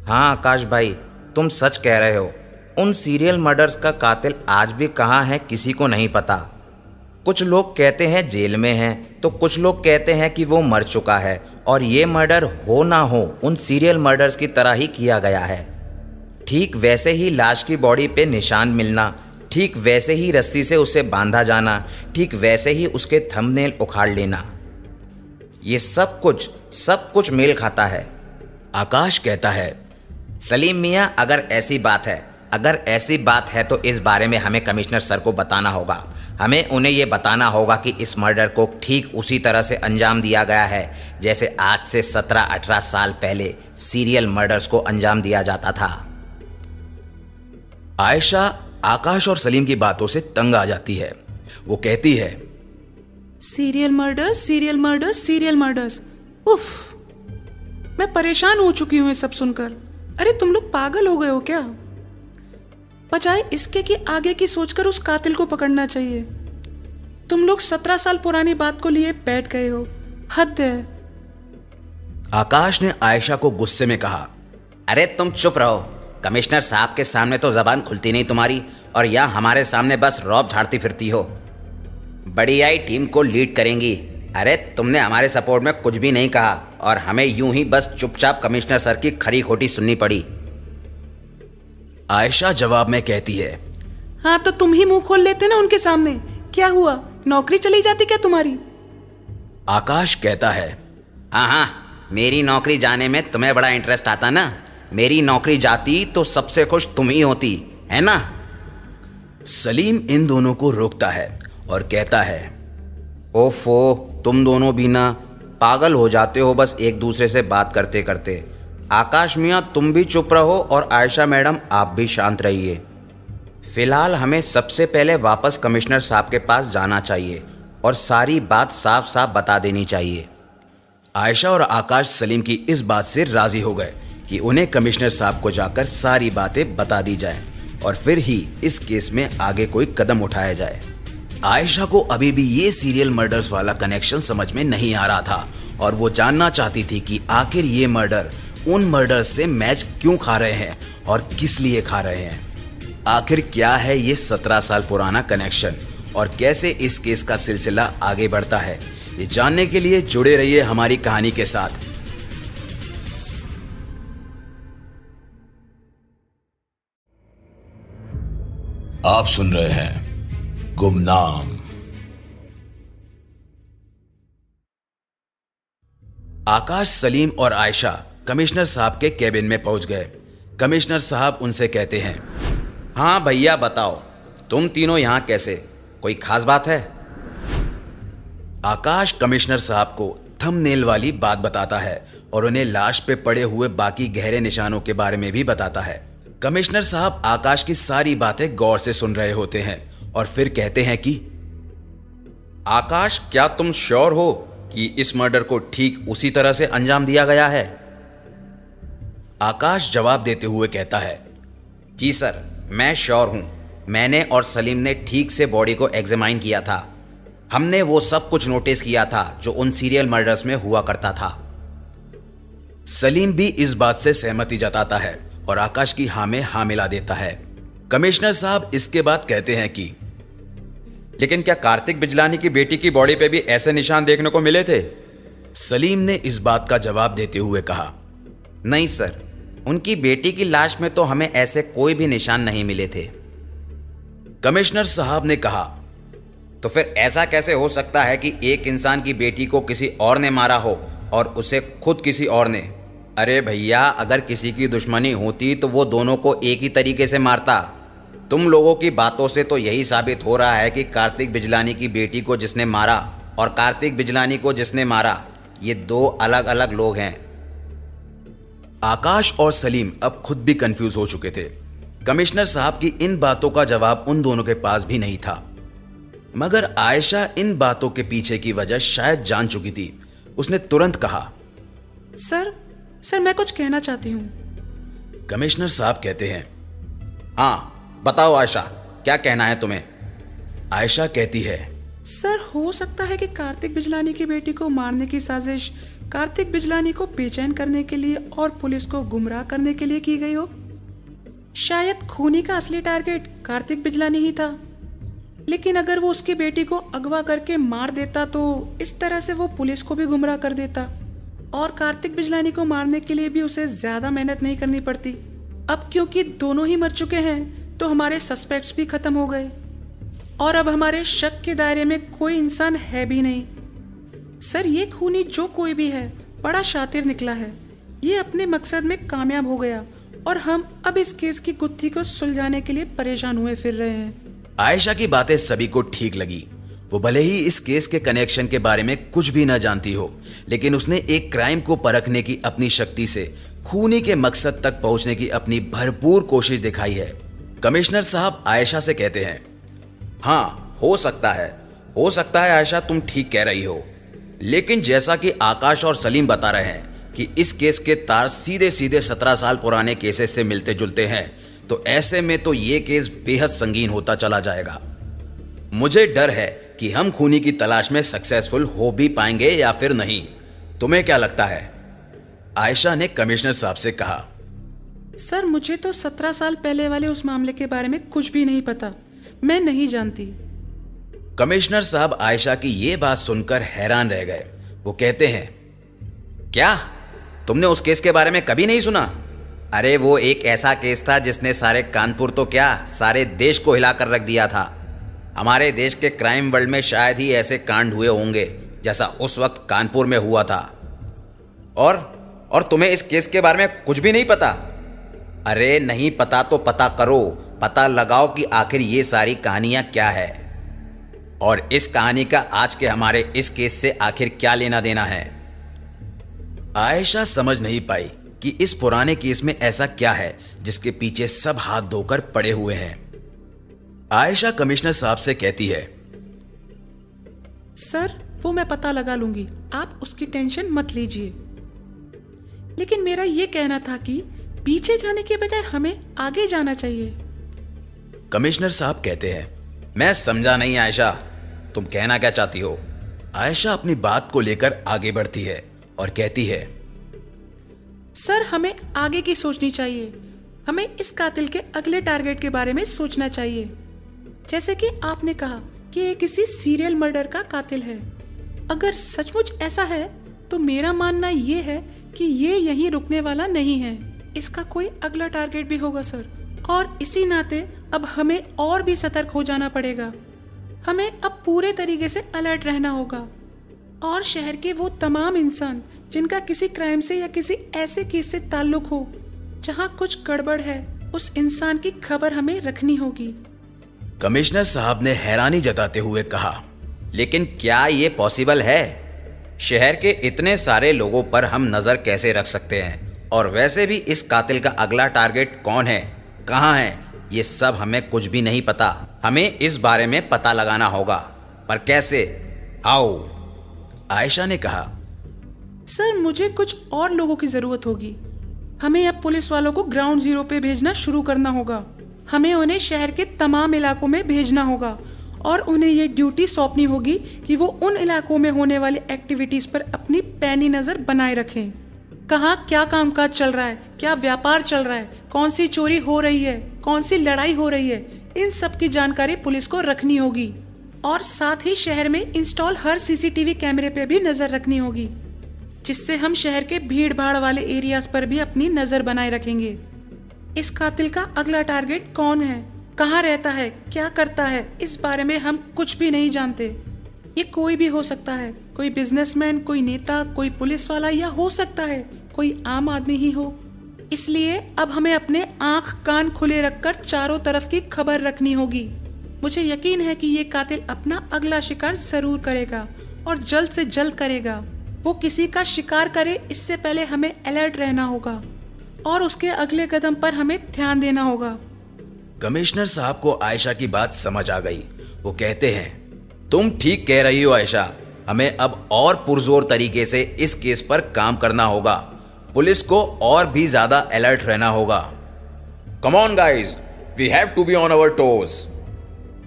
हाँ आकाश भाई, तुम सच कह रहे हो। उन सीरियल मर्डर्स का कातिल आज भी कहाँ है किसी को नहीं पता। कुछ लोग कहते हैं जेल में है, तो कुछ लोग कहते हैं कि वो मर चुका है और ये मर्डर हो ना हो उन सीरियल मर्डर्स की तरह ही किया गया है। ठीक वैसे ही लाश की बॉडी पे निशान मिलना, ठीक वैसे ही रस्सी से उसे बांधा जाना, ठीक वैसे ही उसके थंबनेल उखाड़ लेना, ये सब कुछ मेल खाता है। आकाश कहता है सलीम मियाँ, अगर ऐसी बात है तो इस बारे में हमें कमिश्नर सर को बताना होगा। हमें उन्हें ये बताना होगा कि इस मर्डर को ठीक उसी तरह से अंजाम दिया गया है जैसे आज से 17-18 साल पहले सीरियल मर्डर्स को अंजाम दिया जाता था। आयशा आकाश और सलीम की बातों से तंग आ जाती है। वो कहती है सीरियल मर्डर्स, उफ, मैं परेशान हो चुकी हूँ ये सब सुनकर। अरे तुम लोग पागल हो गए हो क्या? बजाय इसके कि आगे की सोचकर उस कातिल को पकड़ना चाहिए, तुम लोग 17 साल पुरानी बात को लिए बैठ गए हो। हद है। आकाश ने आयशा को गुस्से में कहा, अरे तुम चुप रहो। कमिश्नर साहब के सामने तो जबान खुलती नहीं तुम्हारी, और यहाँ हमारे सामने बस रौब झाड़ती फिरती हो। बड़ी आई टीम को लीड करेंगी। अरे तुमने हमारे सपोर्ट में कुछ भी नहीं कहा और हमें यूं ही बस चुपचाप कमिश्नर सर की खरी खोटी सुननी पड़ी। आयशा जवाब में कहती है हाँ तो तुम ही मुंह खोल लेते ना उनके सामने। क्या हुआ, नौकरी चली जाती क्या तुम्हारी? आकाश कहता है हाँ, मेरी नौकरी जाने में तुम्हें बड़ा इंटरेस्ट आता ना। मेरी नौकरी जाती तो सबसे खुश तुम ही होती, है ना? सलीम इन दोनों को रोकता है और कहता है ओफो, तुम दोनों भी ना पागल हो जाते हो बस एक दूसरे से बात करते करते। आकाश मियाँ तुम भी चुप रहो और आयशा मैडम आप भी शांत रहिए। फिलहाल हमें सबसे पहले वापस कमिश्नर साहब के पास जाना चाहिए और सारी बात साफ साफ बता देनी चाहिए। आयशा और आकाश सलीम की इस बात से राजी हो गए कि उन्हें कमिश्नर साहब को जाकर सारी बातें बता दी जाए और फिर ही इस केस में आगे कोई कदम उठाया जाए। आयशा को अभी भी ये सीरियल मर्डर्स वाला कनेक्शन समझ में नहीं आ रहा था और वो जानना चाहती थी कि आखिर ये मर्डर उन मर्डर्स से मैच क्यों खा रहे हैं और किस लिए खा रहे हैं। आखिर क्या है ये 17 साल पुराना कनेक्शन और कैसे इस केस का सिलसिला आगे बढ़ता है, ये जानने के लिए जुड़े रहिए हमारी कहानी के साथ। आप सुन रहे हैं गुमनाम। आकाश, सलीम और आयशा कमिश्नर साहब के केबिन में पहुंच गए। कमिश्नर साहब उनसे कहते हैं हाँ भैया बताओ, तुम तीनों यहाँ कैसे? कोई खास बात है? आकाश कमिश्नर साहब को थंबनेल वाली बात बताता है और उन्हें लाश पे पड़े हुए बाकी गहरे निशानों के बारे में भी बताता है। कमिश्नर साहब आकाश की सारी बातें गौर से सुन रहे होते हैं और फिर कहते हैं कि आकाश, क्या तुम श्योर हो कि इस मर्डर को ठीक उसी तरह से अंजाम दिया गया है? आकाश जवाब देते हुए कहता है जी सर, मैं श्योर हूं। मैंने और सलीम ने ठीक से बॉडी को एग्जामाइन किया था। हमने वो सब कुछ नोटिस किया था जो उन सीरियल मर्डर्स में हुआ करता था। सलीम भी इस बात से सहमति जताता है और आकाश की हाँ में हाँ मिला देता है। कमिश्नर साहब इसके बाद कहते हैं कि लेकिन क्या कार्तिक बिजलानी की बेटी की बॉडी पे भी ऐसे निशान देखने को मिले थे? सलीम ने इस बात का जवाब देते हुए कहा, नहीं सर, उनकी बेटी की लाश में तो हमें ऐसे कोई भी निशान नहीं मिले थे। कमिश्नर साहब ने कहा, तो फिर ऐसा कैसे हो सकता है कि एक इंसान की बेटी को किसी और ने मारा हो और उसे खुद किसी और ने? अरे भैया, अगर किसी की दुश्मनी होती तो वो दोनों को एक ही तरीके से मारता। तुम लोगों की बातों से तो यही साबित हो रहा है कि कार्तिक बिजलानी की बेटी को जिसने मारा और कार्तिक बिजलानी को जिसने मारा, ये दो अलग अलग लोग हैं। आकाश और सलीम अब खुद भी कंफ्यूज हो चुके थे। कमिश्नर साहब की इन बातों का जवाब उन दोनों के पास भी नहीं था, मगर आयशा इन बातों के पीछे की वजह शायद जान चुकी थी। उसने तुरंत कहा, सर मैं कुछ कहना चाहती हूँ। कमिश्नर साहब कहते हैं, हाँ बताओ आयशा, क्या कहना है तुम्हें? आयशा कहती है, सर हो सकता है कि कार्तिक बिजलानी की बेटी को मारने की साजिश कार्तिक बिजलानी को बेचैन करने के लिए और पुलिस को गुमराह करने के लिए की गई हो। शायद खूनी का असली टारगेट कार्तिक बिजलानी ही था, लेकिन अगर वो उसकी बेटी को अगवा करके मार देता तो इस तरह से वो पुलिस को भी गुमराह कर देता और कार्तिक बिजलानी को मारने के लिए भी उसे ज्यादा मेहनत नहीं करनी पड़ती। अब क्योंकि दोनों ही मर चुके हैं तो हमारे सस्पेक्ट्स भी खत्म हो गए और अब हमारे शक के दायरे में कोई इंसान है भी नहीं। सर ये खूनी जो कोई भी है बड़ा शातिर निकला है। ये अपने मकसद में कामयाब हो गया और हम अब इस केस की गुत्थी को सुलझाने के लिए परेशान हुए फिर रहे हैं। आयशा की बातें सभी को ठीक लगी। वो भले ही इस केस के कनेक्शन के बारे में कुछ भी न जानती हो, लेकिन उसने एक क्राइम को परखने की अपनी शक्ति से खूनी के मकसद तक पहुंचने की अपनी भरपूर कोशिश दिखाई है। कमिश्नर साहब आयशा से कहते हैं, हाँ हो सकता है आयशा, तुम ठीक कह रही हो, लेकिन जैसा कि आकाश और सलीम बता रहे हैं कि इस केस के तार सीधे सीधे 17 साल पुराने केसेस से मिलते जुलते हैं, तो ऐसे में तो ये केस बेहद संगीन होता चला जाएगा। मुझे डर है कि हम खूनी की तलाश में सक्सेसफुल हो भी पाएंगे या फिर नहीं। तुम्हें क्या लगता है? आयशा ने कमिश्नर साहब से कहा, सर मुझे तो 17 साल पहले वाले उस मामले के बारे में कुछ भी नहीं पता, मैं नहीं जानती। कमिश्नर साहब आयशा की ये बात सुनकर हैरान रह गए। वो कहते हैं, क्या तुमने उस केस के बारे में कभी नहीं सुना? अरे वो एक ऐसा केस था जिसने सारे कानपुर तो क्या सारे देश को हिलाकर रख दिया था। हमारे देश के क्राइम वर्ल्ड में शायद ही ऐसे कांड हुए होंगे जैसा उस वक्त कानपुर में हुआ था। और तुम्हें इस केस के बारे में कुछ भी नहीं पता? अरे नहीं पता तो पता करो, पता लगाओ कि आखिर ये सारी कहानियां क्या है और इस कहानी का आज के हमारे इस केस से आखिर क्या लेना देना है। आयशा समझ नहीं पाई कि इस पुराने केस में ऐसा क्या है जिसके पीछे सब हाथ धोकर पड़े हुए हैं। आयशा कमिश्नर साहब से कहती है, सर वो मैं पता लगा लूंगी, आप उसकी टेंशन मत लीजिए। लेकिन मेरा ये कहना था कि पीछे जाने के बजाय हमें आगे जाना चाहिए। कमिश्नर साहब कहते हैं, मैं समझा नहीं आयशा, तुम कहना क्या चाहती हो? आयशा अपनी बात को लेकर आगे बढ़ती है और कहती है, सर हमें आगे की सोचनी चाहिए। हमें इस कातिल के अगले टारगेट के बारे में सोचना चाहिए। जैसे कि आपने कहा कि ये किसी सीरियल मर्डर का कातिल है। अगर सचमुच ऐसा है तो मेरा मानना ये है कि ये यहीं रुकने वाला नहीं है, इसका कोई अगला टारगेट भी होगा सर। और इसी नाते अब हमें और भी सतर्क हो जाना पड़ेगा। हमें अब पूरे तरीके से अलर्ट रहना होगा और शहर के वो तमाम इंसान जिनका किसी क्राइम से या किसी ऐसे केस से ताल्लुक हो जहां कुछ गड़बड़ है, उस इंसान की खबर हमें रखनी होगी। कमिश्नर साहब ने हैरानी जताते हुए कहा, लेकिन क्या ये पॉसिबल है? शहर के इतने सारे लोगों पर हम नजर कैसे रख सकते हैं? और वैसे भी इस कातिल का अगला टारगेट कौन है, कहाँ है, ये सब हमें कुछ भी नहीं पता। हमें इस बारे में पता लगाना होगा, पर कैसे? आओ। आयशा ने कहा, सर मुझे कुछ और लोगों की जरूरत होगी। हमें अब पुलिस वालों को ग्राउंड जीरो पे भेजना शुरू करना होगा। हमें उन्हें शहर के तमाम इलाकों में भेजना होगा और उन्हें ये ड्यूटी सौंपनी होगी कि वो उन इलाकों में होने वाली एक्टिविटीज पर अपनी पैनी नजर बनाए रखें। कहाँ क्या कामकाज चल रहा है, क्या व्यापार चल रहा है, कौन सी चोरी हो रही है, कौन सी लड़ाई हो रही है, इन सब की जानकारी पुलिस को रखनी होगी। और साथ ही शहर में इंस्टॉल हर सीसीटीवी कैमरे पे भी नजर रखनी होगी, जिससे हम शहर के भीड़ भाड़ वाले एरियाज पर भी अपनी नजर बनाए रखेंगे। इस कातिल का अगला टारगेट कौन है, कहाँ रहता है, क्या करता है, इस बारे में हम कुछ भी नहीं जानते। ये कोई भी हो सकता है, कोई बिजनेसमैन, कोई नेता, कोई पुलिस वाला, या हो सकता है कोई आम आदमी ही हो। इसलिए अब हमें अपने आंख कान खुले रखकर चारों तरफ की खबर रखनी होगी। मुझे यकीन है कि ये कातिल अपना अगला शिकार जरूर करेगा और जल्द से जल्द करेगा। वो किसी का शिकार करे इससे पहले हमें अलर्ट रहना होगा और उसके अगले कदम पर हमें ध्यान देना होगा। कमिश्नर साहब को आयशा की बात समझ आ गई। वो कहते हैं, तुम ठीक कह रही हो आयशा, हमें अब और पुरजोर तरीके से इस केस पर काम करना होगा। पुलिस को और भी ज्यादा अलर्ट रहना होगा। Come on guys, we have to be on our toes.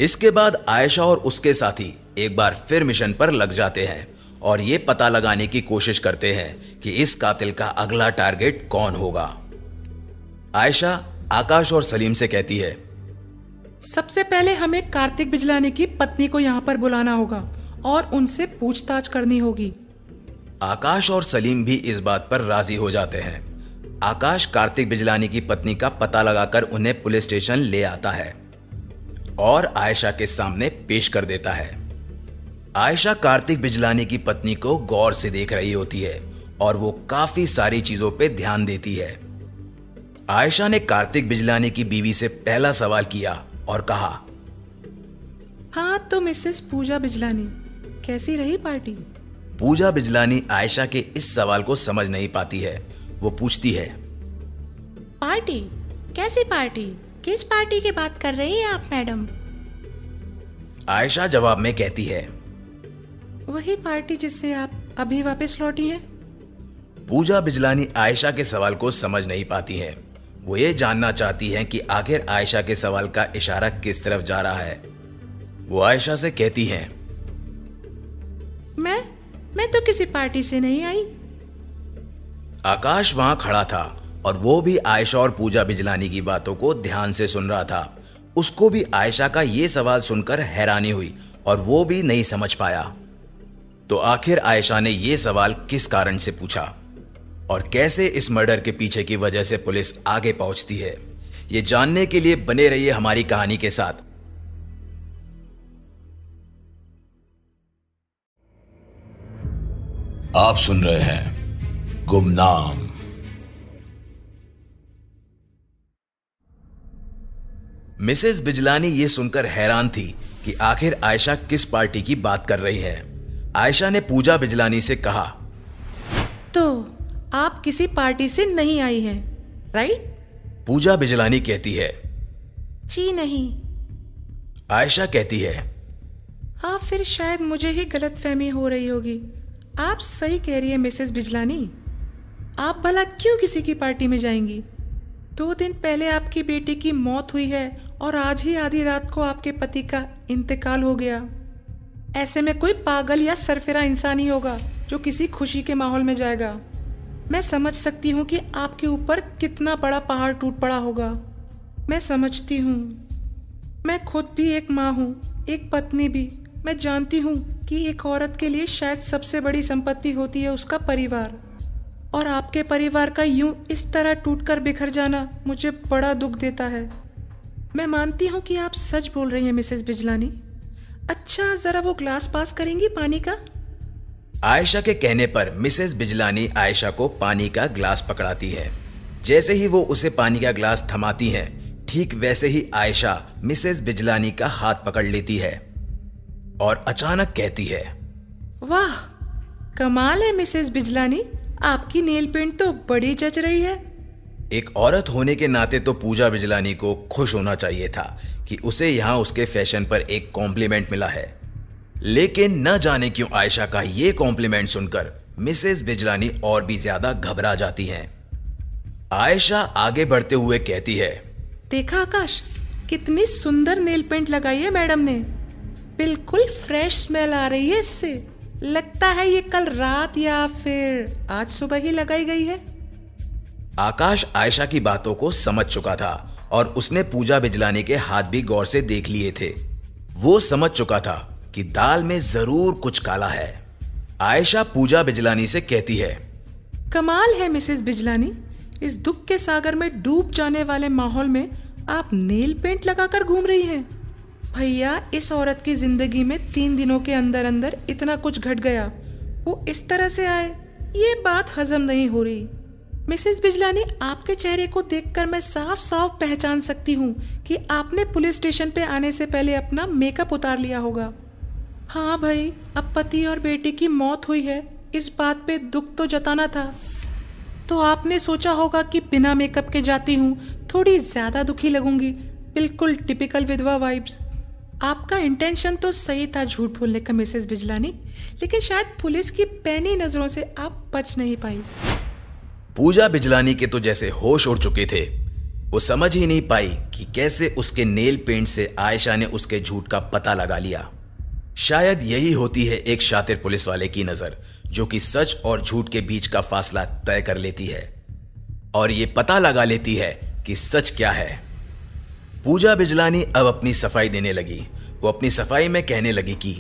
इसके बाद आयशा और उसके साथी एक बार फिर मिशन पर लग जाते हैं और ये पता लगाने की कोशिश करते हैं कि इस कातिल का अगला टारगेट कौन होगा। आयशा आकाश और सलीम से कहती है, सबसे पहले हमें कार्तिक बिजलानी की पत्नी को यहाँ पर बुलाना होगा और उनसे पूछताछ करनी होगी। आकाश और सलीम भी इस बात पर राजी हो जाते हैं। आकाश कार्तिक बिजलानी की पत्नी का पता लगाकर उन्हें पुलिस स्टेशन ले आता है और आयशा के सामने पेश कर देता है। आयशा कार्तिक बिजलानी की पत्नी को गौर से देख रही होती है और वो काफी सारी चीजों पे ध्यान देती है। आयशा ने कार्तिक बिजलानी की बीवी से पहला सवाल किया और कहा, हाँ तो मिसेस पूजा बिजलानी, कैसी रही पार्टी? पूजा बिजलानी आयशा के इस सवाल को समझ नहीं पाती है। वो पूछती है, पार्टी? कैसी पार्टी? किस पार्टी की बात कर रही हैं आप मैडम? आयशा जवाब में कहती है, वही पार्टी जिससे आप अभी वापस लौटी हैं। पूजा बिजलानी आयशा के सवाल को समझ नहीं पाती है। वो ये जानना चाहती हैं कि आखिर आयशा के सवाल का इशारा किस तरफ जा रहा है। वो आयशा से कहती हैं, मैं तो किसी पार्टी से नहीं आई। आकाश वहां खड़ा था और वो भी आयशा और पूजा बिजलानी की बातों को ध्यान से सुन रहा था। उसको भी आयशा का ये सवाल सुनकर हैरानी हुई और वो भी नहीं समझ पाया। तो आखिर आयशा ने ये सवाल किस कारण से पूछा और कैसे इस मर्डर के पीछे की वजह से पुलिस आगे पहुंचती है, ये जानने के लिए बने रहिए हमारी कहानी के साथ। आप सुन रहे हैं गुमनाम। मिसेस बिजलानी ये सुनकर हैरान थी कि आखिर आयशा किस पार्टी की बात कर रही है। आयशा ने पूजा बिजलानी से कहा, तो आप किसी पार्टी से नहीं आई हैं, राइट? पूजा बिजलानी कहती है, जी नहीं। आयशा कहती है, हाँ फिर शायद मुझे ही गलतफहमी हो रही होगी। आप सही कह रही है मिसेस बिजलानी। आप भला क्यों किसी की पार्टी में जाएंगी? 2 दिन पहले आपकी बेटी की मौत हुई है और आज ही आधी रात को आपके पति का इंतकाल हो गया। ऐसे में कोई पागल या सरफिरा इंसान ही होगा जो किसी खुशी के माहौल में जाएगा। मैं समझ सकती हूँ कि आपके ऊपर कितना बड़ा पहाड़ टूट पड़ा होगा। मैं समझती हूँ। मैं खुद भी एक माँ हूँ, एक पत्नी भी। मैं जानती हूँ कि एक औरत के लिए शायद सबसे बड़ी संपत्ति होती है उसका परिवार, और आपके परिवार का यूं इस तरह टूटकर बिखर जाना मुझे बड़ा दुख देता है। मैं मानती हूँ कि आप सच बोल रही हैं मिसेस बिजलानी। अच्छा जरा वो ग्लास पास करेंगी पानी का? आयशा के कहने पर मिसेस बिजलानी आयशा को पानी का ग्लास पकड़ाती है। जैसे ही वो उसे पानी का ग्लास थमाती हैं, ठीक वैसे ही आयशा मिसेस बिजलानी का हाथ पकड़ लेती है और अचानक कहती है, वाह कमाल है मिसेस बिजलानी, आपकी नेल पेंट तो बड़ी जच रही है। एक औरत होने के नाते तो पूजा बिजलानी को खुश होना चाहिए था कि उसे यहाँ उसके फैशन पर एक कॉम्प्लीमेंट मिला है, लेकिन न जाने क्यों आयशा का ये कॉम्प्लीमेंट सुनकर मिसेस बिजलानी और भी ज्यादा घबरा जाती हैं। आयशा आगे बढ़ते हुए कहती है, देखा आकाश, कितनी सुंदर नेल पेंट लगाई है मैडम ने। बिल्कुल फ्रेश स्मेल आ रही है इससे। लगता है ये कल रात या फिर आज सुबह ही लगाई गई है। आकाश आयशा की बातों को समझ चुका था और उसने पूजा बिजलानी के हाथ भी गौर से देख लिए थे। वो समझ चुका था कि दाल में जरूर कुछ काला है। आयशा पूजा बिजलानी से कहती है, कमाल है मिसेस बिजलानी, इस दुख के सागर में डूब जाने वाले माहौल में आप नेल पेंट लगाकर घूम रही हैं। भैया, इस औरत की जिंदगी में 3 दिनों के अंदर अंदर इतना कुछ घट गया, वो इस तरह से आए, ये बात हजम नहीं हो रही। मिसेस बिजलानी, आपके चेहरे को देखकर मैं साफ साफ पहचान सकती हूँ कि आपने पुलिस स्टेशन पे आने से पहले अपना मेकअप उतार लिया होगा। हाँ भाई, अब पति और बेटी की मौत हुई है, इस बात पे दुख तो जताना था। तो आपने सोचा होगा कि बिना मेकअप के जाती हूँ, थोड़ी ज्यादा दुखी लगूंगी। बिल्कुल टिपिकल विधवा वाइब्स। आपका इंटेंशन तो सही था झूठ बोलने का मिसेस बिजलानी, लेकिन शायद पुलिस की पैनी नजरों से आप बच नहीं पाई। पूजा बिजलानी के तो जैसे होश उड़ चुके थे। वो समझ ही नहीं पाई कि कैसे उसके नेल पेंट से आयशा ने उसके झूठ का पता लगा लिया। शायद यही होती है एक शातिर पुलिस वाले की नजर, जो कि सच और झूठ के बीच का फासला तय कर लेती है और ये पता लगा लेती है कि सच क्या है। पूजा बिजलानी अब अपनी सफाई देने लगी। वो अपनी सफाई में कहने लगी कि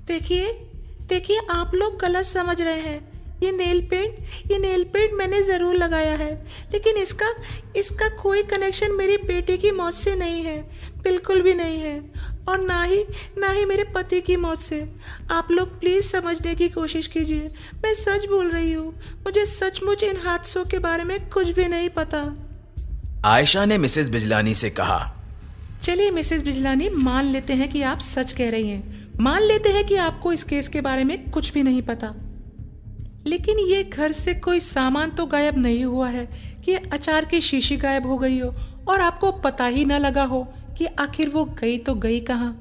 देखिए आप लोग गलत समझ रहे हैं। ये नेल पेंट मैंने जरूर लगाया है, लेकिन इसका कोई कनेक्शन मेरी बेटी की मौत से नहीं है, बिल्कुल भी नहीं है, और ना ही मेरे पति की मौत से। आप लोग प्लीज समझने की कोशिश कीजिए, मैं सच बोल रही हूँ। मुझे सचमुच इन हादसों के बारे में कुछ भी नहीं पता। आयशा ने मिसेस बिजलानी से कहा, चलिए मिसेस बिजलानी, मान लेते हैं कि आप सच कह रही हैं, मान लेते हैं कि आपको इस केस के बारे में कुछ भी नहीं पता, लेकिन ये घर से कोई सामान तो गायब नहीं हुआ है कि अचार की शीशी गायब हो गई हो और आपको पता ही ना लगा हो कि आखिर वो गई तो गई कहाँ।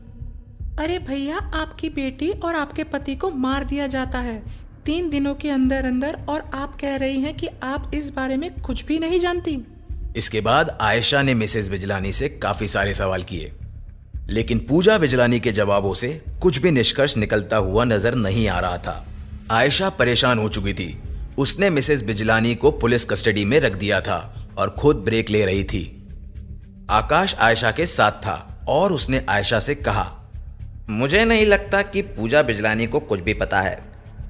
अरे भैया, आपकी बेटी और आपके पति को मार दिया जाता है 3 दिनों के अंदर अंदर, और आप कह रही हैं कि आप इस बारे में कुछ भी नहीं जानती। इसके बाद आयशा ने मिसेस बिजलानी से काफी सारे सवाल किए, लेकिन पूजा बिजलानी के जवाबों से कुछ भी निष्कर्ष निकलता हुआ नजर नहीं आ रहा था। आयशा परेशान हो चुकी थी। उसने मिसेस बिजलानी को पुलिस कस्टडी में रख दिया था और खुद ब्रेक ले रही थी। आकाश आयशा के साथ था और उसने आयशा से कहा, मुझे नहीं लगता कि पूजा बिजलानी को कुछ भी पता है।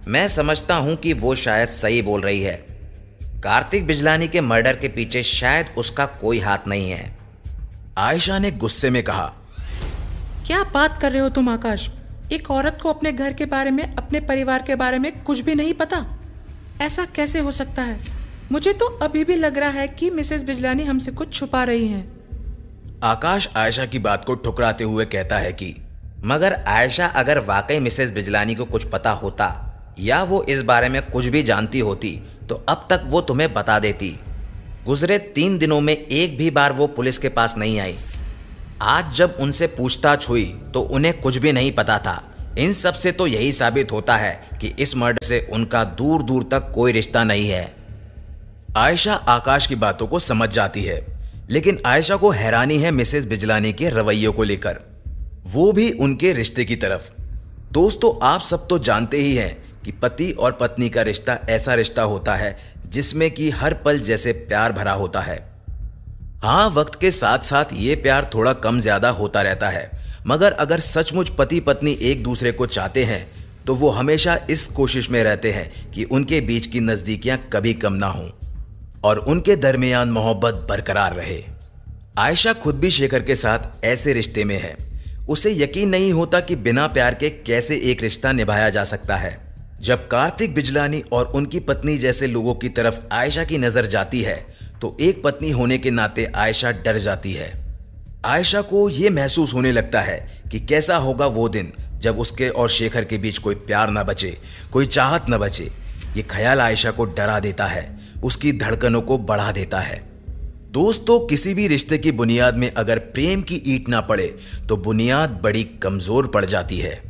मैं समझता हूं कि वो शायद सही बोल रही है। कार्तिक बिजलानी के मर्डर के पीछे शायद उसका कोई हाथ नहीं है। आयशा ने गुस्से में कहा, क्या बात कर रहे हो तुम आकाश? एक औरत को अपने घर के बारे में, अपने परिवार के बारे में कुछ भी नहीं पता? ऐसा कैसे हो सकता है? मुझे तो अभी भी लग रहा है कि मिसेस बिजलानी हमसे कुछ छुपा रही हैं। आकाश आयशा की बात को ठुकराते हुए कहता है कि मगर आयशा, अगर वाकई मिसेस बिजलानी को कुछ पता होता या वो इस बारे में कुछ भी जानती होती तो अब तक वो तुम्हें बता देती। गुजरे 3 दिनों में एक भी बार वो पुलिस के पास नहीं आई। आज जब उनसे पूछताछ हुई तो उन्हें कुछ भी नहीं पता था। इन सब से तो यही साबित होता है कि इस मर्डर से उनका दूर दूर तक कोई रिश्ता नहीं है। आयशा आकाश की बातों को समझ जाती है, लेकिन आयशा को हैरानी है मिसेस बिजलानी के रवैये को लेकर, वो भी उनके रिश्ते की तरफ। दोस्तों, आप सब तो जानते ही हैं कि पति और पत्नी का रिश्ता ऐसा रिश्ता होता है जिसमें कि हर पल जैसे प्यार भरा होता है। हाँ, वक्त के साथ साथ ये प्यार थोड़ा कम ज्यादा होता रहता है, मगर अगर सचमुच पति पत्नी एक दूसरे को चाहते हैं तो वो हमेशा इस कोशिश में रहते हैं कि उनके बीच की नजदीकियां कभी कम ना हों और उनके दरमियान मोहब्बत बरकरार रहे। आयशा खुद भी शेखर के साथ ऐसे रिश्ते में है। उसे यकीन नहीं होता कि बिना प्यार के कैसे एक रिश्ता निभाया जा सकता है। जब कार्तिक बिजलानी और उनकी पत्नी जैसे लोगों की तरफ आयशा की नजर जाती है तो एक पत्नी होने के नाते आयशा डर जाती है। आयशा को यह महसूस होने लगता है कि कैसा होगा वो दिन जब उसके और शेखर के बीच कोई प्यार न बचे, कोई चाहत न बचे। ये ख्याल आयशा को डरा देता है, उसकी धड़कनों को बढ़ा देता है। दोस्तों, किसी भी रिश्ते की बुनियाद में अगर प्रेम की ईंट ना पड़े तो बुनियाद बड़ी कमजोर पड़ जाती है।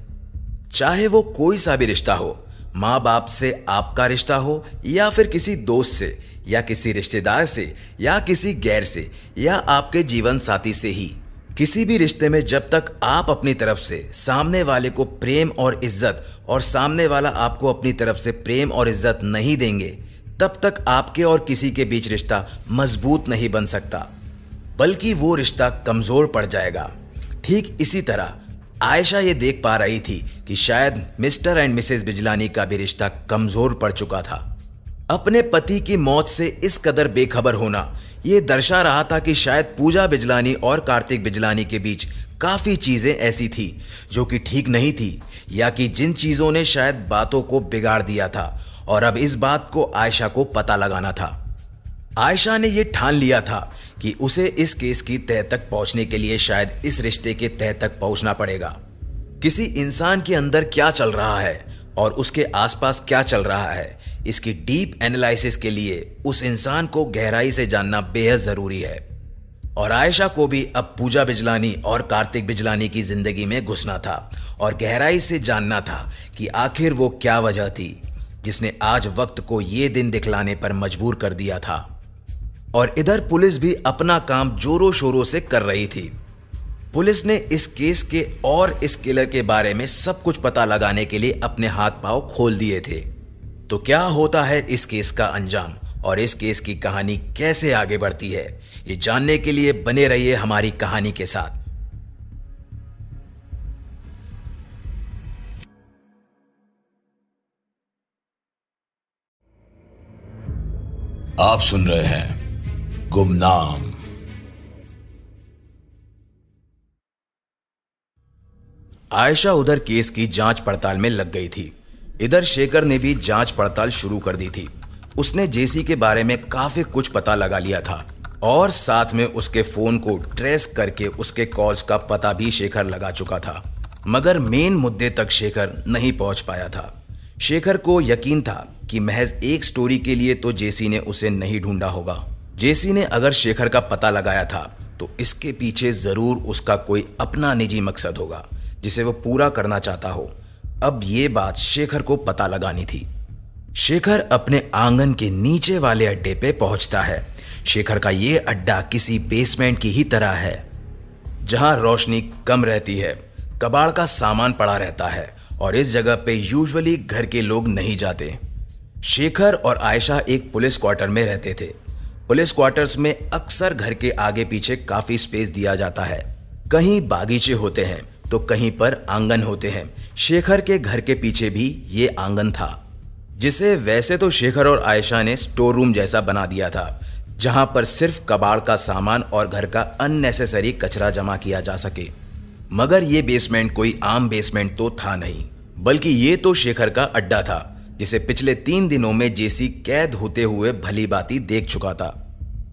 चाहे वो कोई सा भी रिश्ता हो, माँ बाप से आपका रिश्ता हो या फिर किसी दोस्त से या किसी रिश्तेदार से या किसी गैर से या आपके जीवन साथी से ही। किसी भी रिश्ते में जब तक आप अपनी तरफ से सामने वाले को प्रेम और इज्जत और सामने वाला आपको अपनी तरफ से प्रेम और इज्जत नहीं देंगे, तब तक आपके और किसी के बीच रिश्ता मजबूत नहीं बन सकता, बल्कि वो रिश्ता कमजोर पड़ जाएगा। ठीक इसी तरह आयशा ये देख पा रही थी कि शायद मिस्टर एंड मिसेस बिजलानी का भी रिश्ता कमजोर पड़ चुका था। अपने पति की मौत से इस कदर बेखबर होना ये दर्शा रहा था कि शायद पूजा बिजलानी और कार्तिक बिजलानी के बीच काफी चीजें ऐसी थी जो कि ठीक नहीं थी, या कि जिन चीजों ने शायद बातों को बिगाड़ दिया था, और अब इस बात को आयशा को पता लगाना था। आयशा ने यह ठान लिया था कि उसे इस केस की तह तक पहुंचने के लिए शायद इस रिश्ते के तह तक पहुंचना पड़ेगा। किसी इंसान के अंदर क्या चल रहा है और उसके आसपास क्या चल रहा है, इसकी डीप एनालिसिस के लिए उस इंसान को गहराई से जानना बेहद जरूरी है। और आयशा को भी अब पूजा बिजलानी और कार्तिक बिजलानी की जिंदगी में घुसना था और गहराई से जानना था कि आखिर वो क्या वजह थी जिसने आज वक्त को ये दिन दिखलाने पर मजबूर कर दिया था। और इधर पुलिस भी अपना काम जोरों शोरों से कर रही थी। पुलिस ने इस केस के और इस किलर के बारे में सब कुछ पता लगाने के लिए अपने हाथ पांव खोल दिए थे। तो क्या होता है इस केस का अंजाम और इस केस की कहानी कैसे आगे बढ़ती है, ये जानने के लिए बने रहिए हमारी कहानी के साथ। आप सुन रहे हैं गुमनाम। आयशा उधर केस की जांच पड़ताल में लग गई थी। इधर शेखर ने भी जांच पड़ताल शुरू कर दी थी। उसने जेसी के बारे में काफी कुछ पता लगा लिया था और साथ में उसके फोन को ट्रेस करके उसके कॉल्स का पता भी शेखर लगा चुका था, मगर मेन मुद्दे तक शेखर नहीं पहुंच पाया था। शेखर को यकीन था कि महज एक स्टोरी के लिए तो जेसी ने उसे नहीं ढूंढा होगा। जेसी ने अगर शेखर का पता लगाया था तो इसके पीछे जरूर उसका कोई अपना निजी मकसद होगा जिसे वो पूरा करना चाहता हो। अब ये बात शेखर को पता लगानी थी। शेखर अपने आंगन के नीचे वाले अड्डे पे पहुंचता है। शेखर का ये अड्डा किसी बेसमेंट की ही तरह है जहां रोशनी कम रहती है, कबाड़ का सामान पड़ा रहता है और इस जगह पे यूजुअली घर के लोग नहीं जाते। शेखर और आयशा एक पुलिस क्वार्टर में रहते थे। पुलिस क्वार्टर्स में अक्सर घर के आगे पीछे काफी स्पेस दिया जाता है। कहीं बागीचे होते हैं तो कहीं पर आंगन होते हैं। शेखर के घर के पीछे भी ये आंगन था, जिसे वैसे तो शेखर और आयशा ने स्टोर रूम जैसा बना दिया था, जहां पर सिर्फ कबाड़ का सामान और घर का अननेसेसरी कचरा जमा किया जा सके। मगर ये बेसमेंट कोई आम बेसमेंट तो था नहीं, बल्कि ये तो शेखर का अड्डा था, जिसे पिछले 3 दिनों में जेसी कैद होते हुए भली भांति देख चुका था।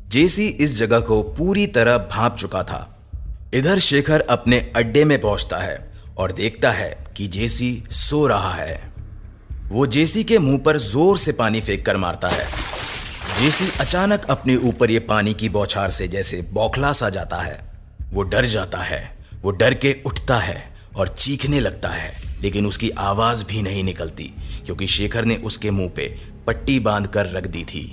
जेसी इस जगह को पूरी तरह भांप चुका था। इधर शेखर अपने अड्डे में पहुंचता है और देखता है कि जेसी सो रहा है। वो जेसी के मुंह पर जोर से पानी फेंक कर मारता है। जेसी अचानक अपने ऊपर ये पानी की बौछार से जैसे बौखला सा जाता है। वो डर जाता है। वो डर के उठता है और चीखने लगता है, लेकिन उसकी आवाज भी नहीं निकलती क्योंकि शेखर ने उसके मुंह पे पट्टी बांध कर रख दी थी।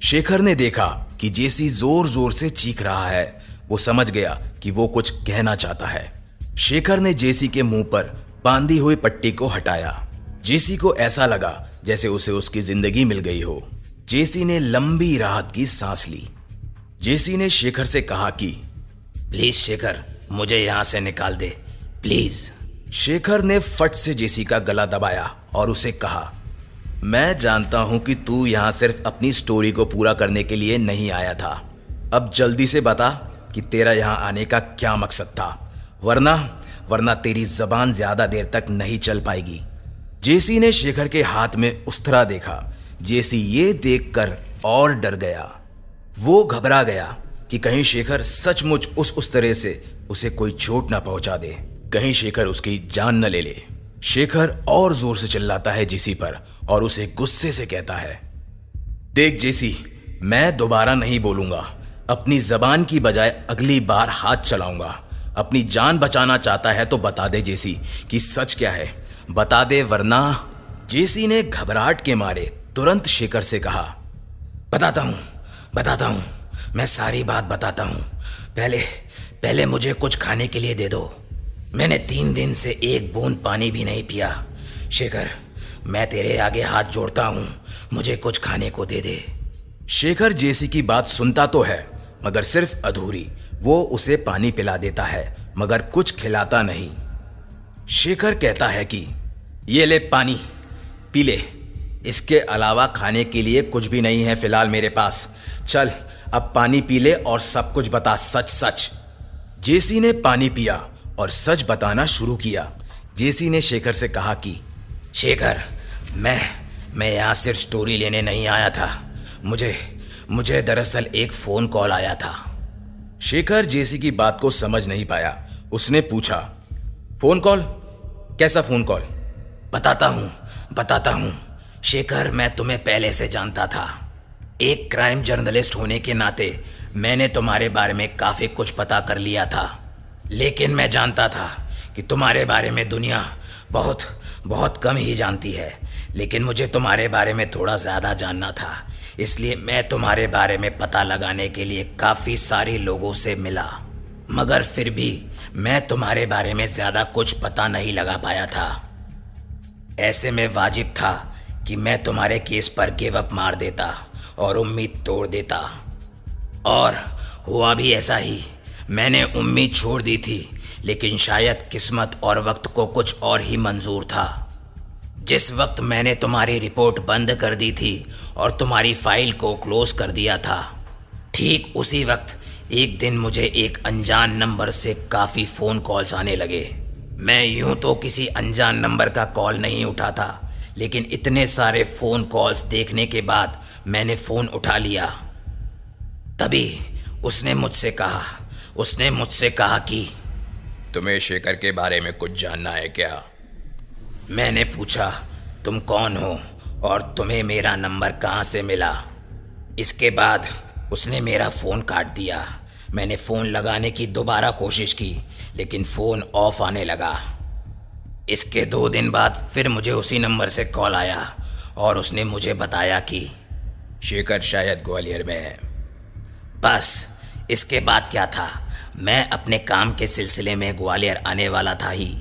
शेखर ने देखा कि जेसी जोर जोर से चीख रहा है। वो समझ गया कि वो कुछ कहना चाहता है। शेखर ने जेसी के मुंह पर बांधी हुई पट्टी को हटाया। जेसी को ऐसा लगा जैसे उसे उसकी जिंदगी मिल गई हो। जेसी ने लंबी राहत की सांस ली। जेसी ने शेखर से कहा कि प्लीज शेखर, मुझे यहां से निकाल दे, प्लीज। शेखर ने फट से जेसी का गला दबाया और उसे कहा, मैं जानता हूं कि तू यहां सिर्फ अपनी स्टोरी को पूरा करने के लिए नहीं आया था। अब जल्दी से बता कि तेरा यहां आने का क्या मकसद था, वरना तेरी जबान ज्यादा देर तक नहीं चल पाएगी। जेसी ने शेखर के हाथ में उस्तरा देखा। जेसी ये देखकर और डर गया। वो घबरा गया कि कहीं शेखर सचमुच उस उस्तरे से उसे कोई चोट ना पहुंचा दे, कहीं शेखर उसकी जान न ले ले। शेखर और जोर से चिल्लाता है जेसी पर और उसे गुस्से से कहता है, देख जेसी, मैं दोबारा नहीं बोलूंगा। अपनी जबान की बजाय अगली बार हाथ चलाऊंगा। अपनी जान बचाना चाहता है तो बता दे जेसी कि सच क्या है, बता दे वरना। जेसी ने घबराहट के मारे तुरंत शेखर से कहा, बताता हूँ, मैं सारी बात बताता हूँ। पहले मुझे कुछ खाने के लिए दे दो। मैंने 3 दिन से एक बूंद पानी भी नहीं पिया। शेखर, मैं तेरे आगे हाथ जोड़ता हूँ, मुझे कुछ खाने को दे दे। शेखर जेसी की बात सुनता तो है मगर सिर्फ अधूरी। वो उसे पानी पिला देता है मगर कुछ खिलाता नहीं। शेखर कहता है कि ये ले पानी, पी ले। इसके अलावा खाने के लिए कुछ भी नहीं है फिलहाल मेरे पास। चल अब पानी पी ले और सब कुछ बता, सच सच। जेसी ने पानी पिया और सच बताना शुरू किया। जेसी ने शेखर से कहा कि शेखर, मैं यहाँ सिर्फ स्टोरी लेने नहीं आया था। मुझे दरअसल एक फ़ोन कॉल आया था। शेखर जेसी की बात को समझ नहीं पाया। उसने पूछा, फोन कॉल? कैसा फोन कॉल? बताता हूँ। शेखर, मैं तुम्हें पहले से जानता था। एक क्राइम जर्नलिस्ट होने के नाते मैंने तुम्हारे बारे में काफ़ी कुछ पता कर लिया था। लेकिन मैं जानता था कि तुम्हारे बारे में दुनिया बहुत कम ही जानती है। लेकिन मुझे तुम्हारे बारे में थोड़ा ज़्यादा जानना था, इसलिए मैं तुम्हारे बारे में पता लगाने के लिए काफ़ी सारे लोगों से मिला। मगर फिर भी मैं तुम्हारे बारे में ज़्यादा कुछ पता नहीं लगा पाया था। ऐसे में वाजिब था कि मैं तुम्हारे केस पर गिव अप मार देता और उम्मीद तोड़ देता। और हुआ भी ऐसा ही। मैंने उम्मीद छोड़ दी थी, लेकिन शायद किस्मत और वक्त को कुछ और ही मंजूर था। जिस वक्त मैंने तुम्हारी रिपोर्ट बंद कर दी थी और तुम्हारी फाइल को क्लोज कर दिया था, ठीक उसी वक्त एक दिन मुझे एक अनजान नंबर से काफ़ी फ़ोन कॉल्स आने लगे। मैं यूं तो किसी अनजान नंबर का कॉल नहीं उठाता, लेकिन इतने सारे फ़ोन कॉल्स देखने के बाद मैंने फ़ोन उठा लिया। तभी उसने मुझसे कहा कि तुम्हें शेखर के बारे में कुछ जानना है क्या? मैंने पूछा, तुम कौन हो और तुम्हें मेरा नंबर कहाँ से मिला? इसके बाद उसने मेरा फ़ोन काट दिया। मैंने फ़ोन लगाने की दोबारा कोशिश की, लेकिन फ़ोन ऑफ आने लगा। इसके 2 दिन बाद फिर मुझे उसी नंबर से कॉल आया और उसने मुझे बताया कि शेखर शायद ग्वालियर में है। बस इसके बाद क्या था, मैं अपने काम के सिलसिले में ग्वालियर आने वाला था ही।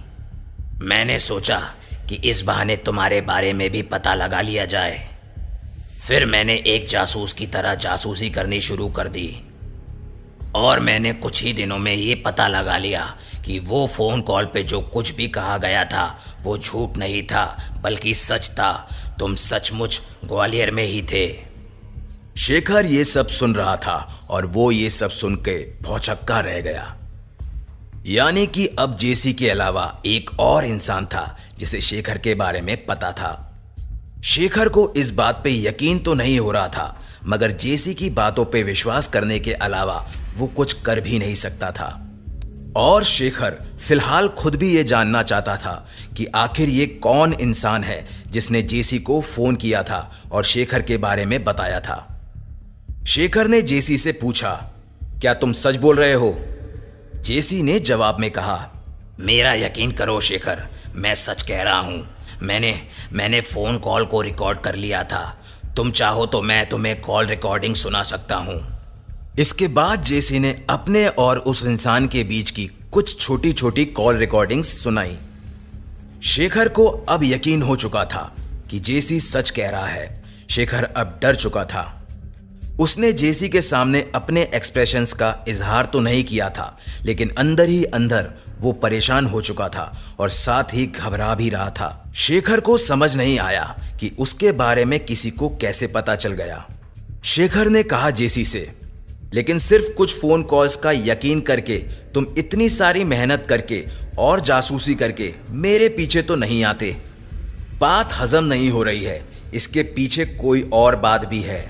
मैंने सोचा कि इस बहाने तुम्हारे बारे में भी पता लगा लिया जाए। फिर मैंने एक जासूस की तरह जासूसी करनी शुरू कर दी और मैंने कुछ ही दिनों में ये पता लगा लिया कि वो फ़ोन कॉल पे जो कुछ भी कहा गया था वो झूठ नहीं था, बल्कि सच था। तुम सचमुच ग्वालियर में ही थे। शेखर ये सब सुन रहा था और वो ये सब सुन के भौचक्का रह गया। यानी कि अब जेसी के अलावा एक और इंसान था जिसे शेखर के बारे में पता था। शेखर को इस बात पे यकीन तो नहीं हो रहा था, मगर जेसी की बातों पे विश्वास करने के अलावा वो कुछ कर भी नहीं सकता था। और शेखर फिलहाल खुद भी ये जानना चाहता था कि आखिर ये कौन इंसान है जिसने जेसी को फोन किया था और शेखर के बारे में बताया था। शेखर ने जेसी से पूछा, क्या तुम सच बोल रहे हो? जेसी ने जवाब में कहा, मेरा यकीन करो शेखर, मैं सच कह रहा हूँ। मैंने फ़ोन कॉल को रिकॉर्ड कर लिया था। तुम चाहो तो मैं तुम्हें कॉल रिकॉर्डिंग सुना सकता हूँ। इसके बाद जेसी ने अपने और उस इंसान के बीच की कुछ छोटी छोटी कॉल रिकॉर्डिंग्स सुनाई। शेखर को अब यकीन हो चुका था कि जेसी सच कह रहा है। शेखर अब डर चुका था। उसने जेसी के सामने अपने एक्सप्रेशंस का इजहार तो नहीं किया था, लेकिन अंदर ही अंदर वो परेशान हो चुका था और साथ ही घबरा भी रहा था। शेखर को समझ नहीं आया कि उसके बारे में किसी को कैसे पता चल गया। शेखर ने कहा जेसी से, लेकिन सिर्फ कुछ फोन कॉल्स का यकीन करके तुम इतनी सारी मेहनत करके और जासूसी करके मेरे पीछे तो नहीं आते। बात हजम नहीं हो रही है, इसके पीछे कोई और बात भी है।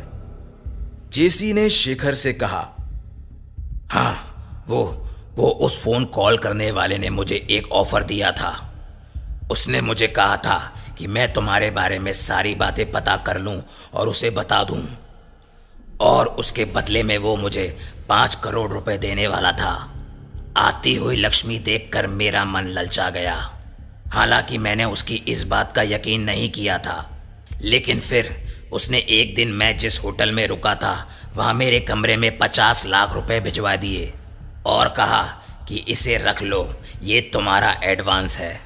जेसी ने शेखर से कहा, हाँ, वो उस फोन कॉल करने वाले ने मुझे एक ऑफर दिया था। उसने मुझे कहा था कि मैं तुम्हारे बारे में सारी बातें पता कर लूं और उसे बता दूं, और उसके बदले में वो मुझे 5 करोड़ रुपए देने वाला था। आती हुई लक्ष्मी देखकर मेरा मन ललचा गया। हालांकि मैंने उसकी इस बात का यकीन नहीं किया था, लेकिन फिर उसने एक दिन मैं जिस होटल में रुका था वहाँ मेरे कमरे में 50 लाख रुपए भिजवा दिए और कहा कि इसे रख लो, ये तुम्हारा एडवांस है।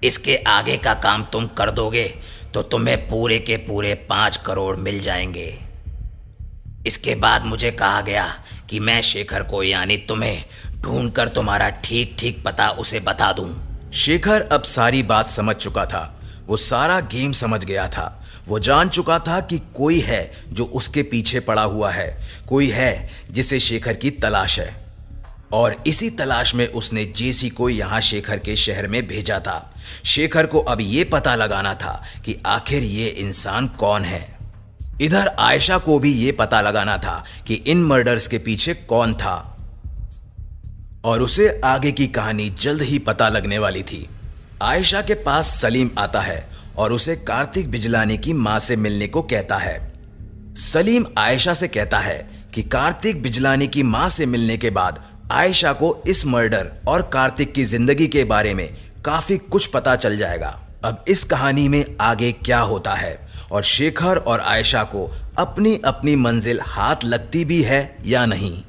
इसके आगे का काम तुम कर दोगे तो तुम्हें पूरे के पूरे 5 करोड़ मिल जाएंगे। इसके बाद मुझे कहा गया कि मैं शेखर को यानी तुम्हें ढूंढकर तुम्हारा ठीक ठीक पता उसे बता दूं। शेखर अब सारी बात समझ चुका था। वो सारा गेम समझ गया था। वो जान चुका था कि कोई है जो उसके पीछे पड़ा हुआ है, कोई है जिसे शेखर की तलाश है। और इसी तलाश में उसने जेसी को यहाँ शेखर के शहर में भेजा था। शेखर को अब ये पता लगाना था कि आखिर ये इंसान कौन है। इधर आयशा को भी ये पता लगाना था कि इन मर्डर्स के पीछे कौन था, और उसे आगे की कहानी जल्द ही पता लगने वाली थी। आयशा के पास सलीम आता है और उसे कार्तिक बिजलानी की मां से मिलने को कहता है। सलीम आयशा से कहता है कि कार्तिक बिजलानी की मां से मिलने के बाद आयशा को इस मर्डर और कार्तिक की जिंदगी के बारे में काफी कुछ पता चल जाएगा। अब इस कहानी में आगे क्या होता है और शेखर और आयशा को अपनी अपनी मंजिल हाथ लगती भी है या नहीं,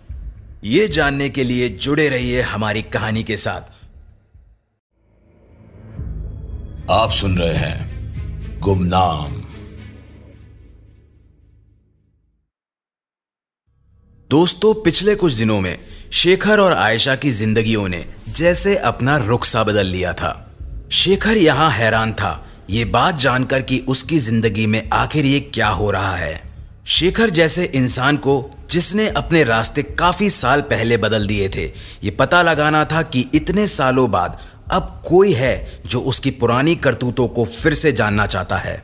ये जानने के लिए जुड़े रहिए हमारी कहानी के साथ। आप सुन रहे हैं गुमनाम। दोस्तों, पिछले कुछ दिनों में शेखर और आयशा की जिंदगियों ने जैसे अपना रुख सा बदल लिया था। शेखर यहां हैरान था ये बात जानकर कि उसकी जिंदगी में आखिर ये क्या हो रहा है। शेखर जैसे इंसान को जिसने अपने रास्ते काफी साल पहले बदल दिए थे, ये पता लगाना था कि इतने सालों बाद अब कोई है जो उसकी पुरानी करतूतों को फिर से जानना चाहता है।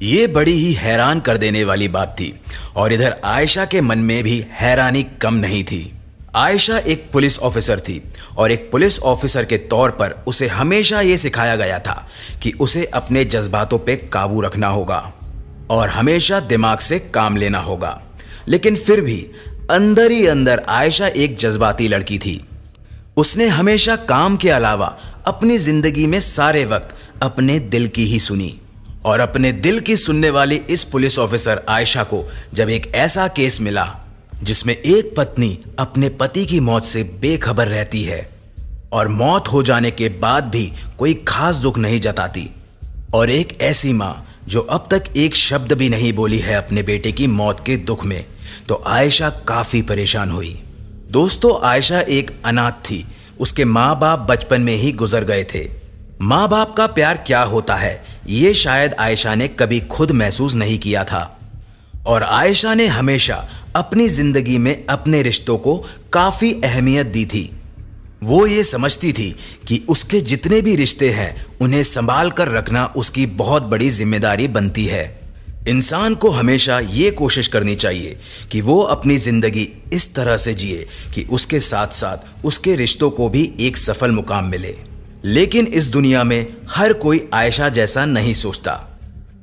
ये बड़ी ही हैरान कर देने वाली बात थी। और इधर आयशा के मन में भी हैरानी कम नहीं थी। आयशा एक पुलिस ऑफिसर थी और एक पुलिस ऑफिसर के तौर पर उसे हमेशा ये सिखाया गया था कि उसे अपने जज्बातों पे काबू रखना होगा और हमेशा दिमाग से काम लेना होगा। लेकिन फिर भी अंदर ही अंदर आयशा एक जज्बाती लड़की थी। उसने हमेशा काम के अलावा अपनी जिंदगी में सारे वक्त अपने दिल की ही सुनी। और अपने दिल की सुनने वाली इस पुलिस ऑफिसर आयशा को जब एक ऐसा केस मिला जिसमें एक पत्नी अपने पति की मौत से बेखबर रहती है और मौत हो जाने के बाद भी कोई खास दुख नहीं जताती, और एक ऐसी मां जो अब तक एक शब्द भी नहीं बोली है अपने बेटे की मौत के दुख में, तो आयशा काफी परेशान हुई। दोस्तों, आयशा एक अनाथ थी। उसके माँ बाप बचपन में ही गुजर गए थे। माँ बाप का प्यार क्या होता है ये शायद आयशा ने कभी खुद महसूस नहीं किया था। और आयशा ने हमेशा अपनी जिंदगी में अपने रिश्तों को काफी अहमियत दी थी। वो ये समझती थी कि उसके जितने भी रिश्ते हैं उन्हें संभाल कर रखना उसकी बहुत बड़ी जिम्मेदारी बनती है। इंसान को हमेशा ये कोशिश करनी चाहिए कि वो अपनी जिंदगी इस तरह से जिए कि उसके साथ साथ उसके रिश्तों को भी एक सफल मुकाम मिले। लेकिन इस दुनिया में हर कोई आयशा जैसा नहीं सोचता।